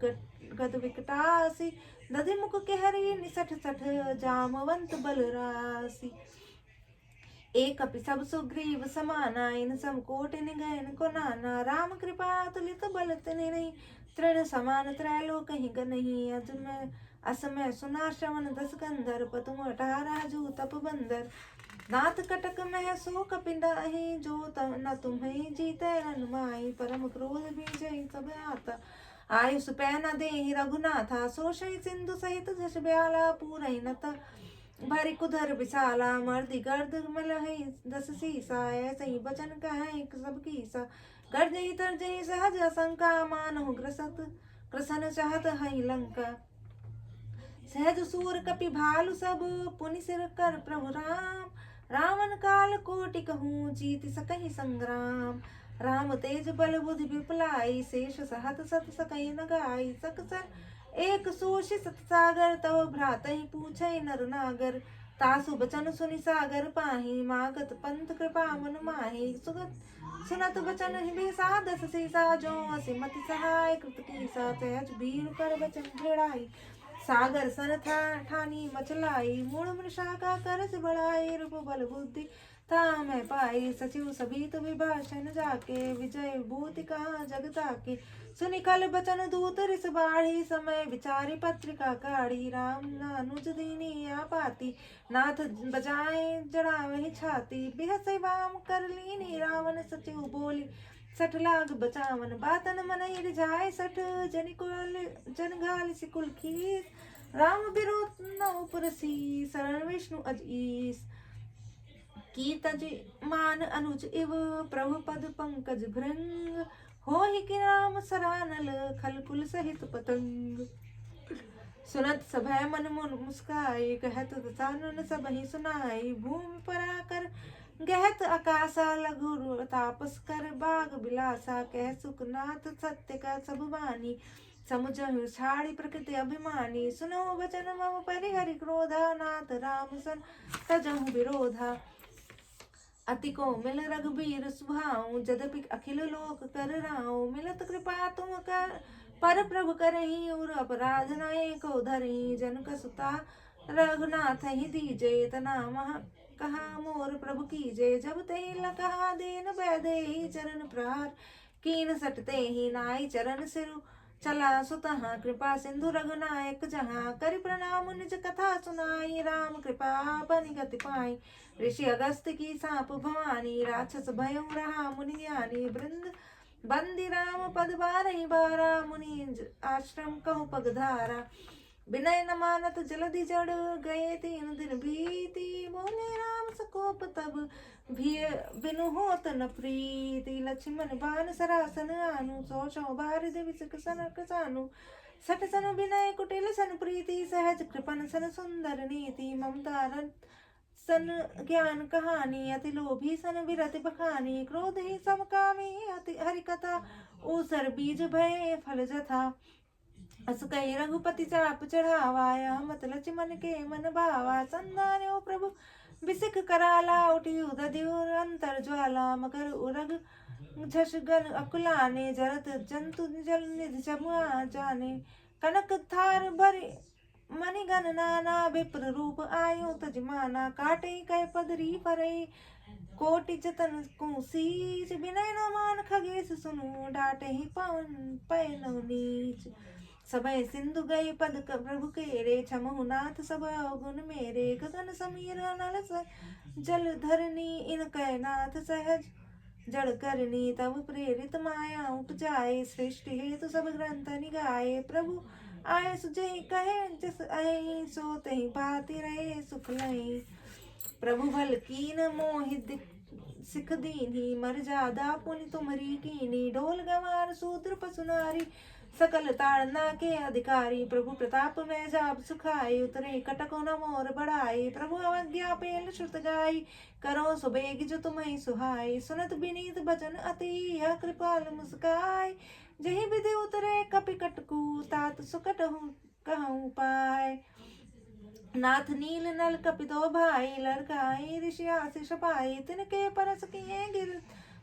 गद विकटासी। दधि मुख केहरी निसठ सठ, जामवंत बल रासी। एक कपि सब सुग्रीव समाना, इन सम कोटि निगहन को नाना। राम कृपा तुलित बल तिन्हि, तृण समान त्रैलोक ही गनहि। असमय सुना श्रवण दस कंधर, पतु 18 जू तप बंदर। नाथ कटक मह सो कपिंदाहि, जो न तुम्हें जीते रनुमाई। परम क्रोध बीजहि सब आता, आयुष पै न देहि रघुनाथा। सोषहि सिंधु सहित जस ब्याला, पूरहि नत भरि कुधर विशाला। मर्दि गर्द मलहि दस सीसा, ऐसे ही बचन कहे सब कीसा। गर्जहि तर्जहि सहज शंका, मानहु ग्रसन चाहत हहि लंका। सहज सूर कपि भालु सब, पुनि सिर कर प्रभु राम। रावण काल कोटि कहूँ, जीति सकहि संग्राम। राम तेज बल बुद्धि विपुलाई, शेष सहत सत सकहि न गाई। सकसर एक सोषि सत सागर, तव भ्रातहि पूछै नर नागर। तासु बचन सुनि सागर पाहि, मागत पंथ कृपा मन माहि। सुनत बचन हिबे सादस सीसा, जो असिमति सहाय कृत कीसा। सहज भीर कर बचन दृढ़ाई, सागर सन ठानी मचलाई। मूढ़ मृषा का करस बढ़ाई, रूप बल बुद्धि था मैं पाई। सचिव सभी विभाषण जाके, विजय भूति कहाँ जग ताके। सुनि कल बचन दूत रिस बाढ़ी, समय विचारी पत्रिका काढ़ी। राम नानुज दीनी आपाती, नाथ बजाए जड़ा वही छाती। बिहसै वाम कर लीनी, रावण सचिव बोली सठ लाग बचावन। बातन मन रिझाए सठ, जन घाल सिकुल खीस। राम बिरोध न उपरसी, शरण विष्णु अजीस। की तज मान अनुज इव, प्रभु पद पंकज भृंग। होहि कि राम सरानल, खल कुल सहित पतंग। सुनत सभय मन मुस्काई, कहत सानन सबहि सुनाई। भूमि पर आकर गहत आकाशा, लघु तापस कर बाग बिलासा। कह सुखनाथ सत्य का सब वाणी, समुझहु छाड़ी प्रकृति अभिमानी। सुनो वचन मम परिहरि क्रोधा, नाथ राम सन तजहु विरोधा। अति को मिल रघुबीर सुभाऊ, जदपि अखिल लोक कर राऊ। मिलत कृपा तुम कर पर प्रभु करही, और अपराध नये को धरही। जनक सुता रघुनाथ ही दीजे, तना महा कहा मोर प्रभु कीजे। जब तही कहा देन बैदेही, चरण प्रहार कीन सटते ही। नाई चरण सिरु चला सुतहा, कृपा सिंधु रघुनायक जहाँ। करि प्रणाम निज कथा सुनाई, राम कृपा बनि गति पाई। ऋषि अगस्त की साप भवानी, राक्षस भयउ रहा मुनि ज्ञानी। वृंद बंदी राम पद बारहि बारा, मुनि आश्रम कहु पगधारा। विनय न मानत जलधि जड़, गए 3 दिन बीती। बोले राम सकोप तब, बिनु होत न प्रीति। लक्ष्मण बान सरासन आनु, सौ बार देवी सनक सानु। सठ सन विनय कुटिल सन प्रीति, सहज कृपन सन सुंदर नीति। ममता सन ज्ञान कहानी, अति लोभी सन विरति बखानी। क्रोध ही समकामी, अति हरि कथा, ऊसर बीज भय फल जथा। अस कही रघुपति चाप चढ़ावाया, मत लक्ष्मण के मन भावा। संधान्यो प्रभु बिसिख कराला, उठी उदधि अंतर ज्वाला। मकर उरग झस गन अकुलाने, जरत जंतु जल निधि जमुआ जाने। कनक थार भरे मणिगण नाना, विप्र रूप आयो तजमाना। काटे कै पदरी परई, कोटि जतन कुशीच। विनय न मान खगेश सुनु, डाटे ही पवन पैन नीच। सबय सिंधु गई पद प्रभु केरे, छमहु नाथ सब अवगुण मेरे। गगन समीर नल जल धरनी, इनकै नाथ सहज जड़ करनी। तब प्रेरित माया उपजाए, सृष्टि हेतु सब ग्रंथ निगाए। प्रभु आए सुजहि कहे, जस अहि सो तहि भाति रहे सुख लहि। प्रभु भल कीन मोहि सिख दीन्ही, मर जादा पुनि तुमरी कीनी। डोल गवार शूद्र पशु नारी, सकल ताड़ना के अधिकारी। प्रभु प्रताप में जाब सुखाई, उतरे कटको न मोर बढ़ाई। प्रभु अवज्ञा पेल श्रुत गाई, करो सुबेग जो तुम्हें सुहाई। सुनत विनीत बचन अति, यह कृपाल मुस्काई। जही विधि उतरे कपि कटकू, तात सुकट कहूँ पाय। नाथ नील नल कपि दो भाई, लड़काई ऋषि आशीष पाई। तिनके परस किए गिर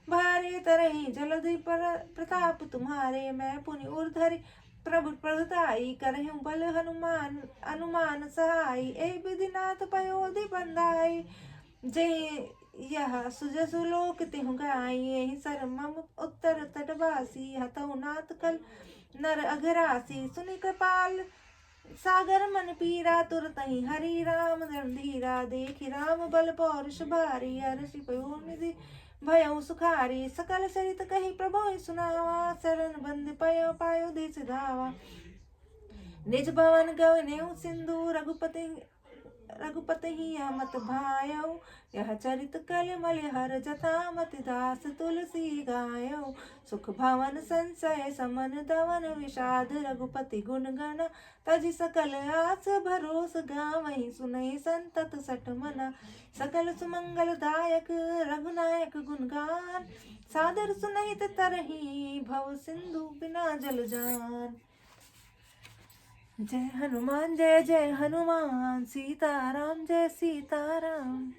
भारे, तरही जलधि पर प्रताप तुम्हारे। मैं पुनि उर्धरि प्रभु प्रभुताई, करहूँ बल हनुमान अनुमान सहाय। ए विधि नाथ पयोधि बंधाई, जय यह सुजसु लोक तिहु गाई। यही सर मम उत्तर तटवासी, हतौ नाथ कल नर अघरासी। सुनि कृपाल सागर मन पीरा, तुरत ही हरि राम धीरा। देखि राम बल पौरुष भारी, हर्षि पयोनिधि भयउ सुखारी। सकल सरित कही प्रभु सुनावा, शरण बंद पयो पायो देश धावा। निज भवन गवनेउ सिंधु, रघुपति ही मत भायउ। यह चरित कल मल हर जथा, मति दास तुलसी गायउ। सुख भवन संशय समन दवन, विषाद रघुपति गुण गण। तजि सकल आस भरोस, गावहि सुनहि संतत सठ मना। सकल सुमंगल दायक रघुनायक गुणगान, सादर सुनहित तरही भव सिंधु बिना जल जान। जय हनुमान जय जय हनुमान, सीताराम जय सीताराम।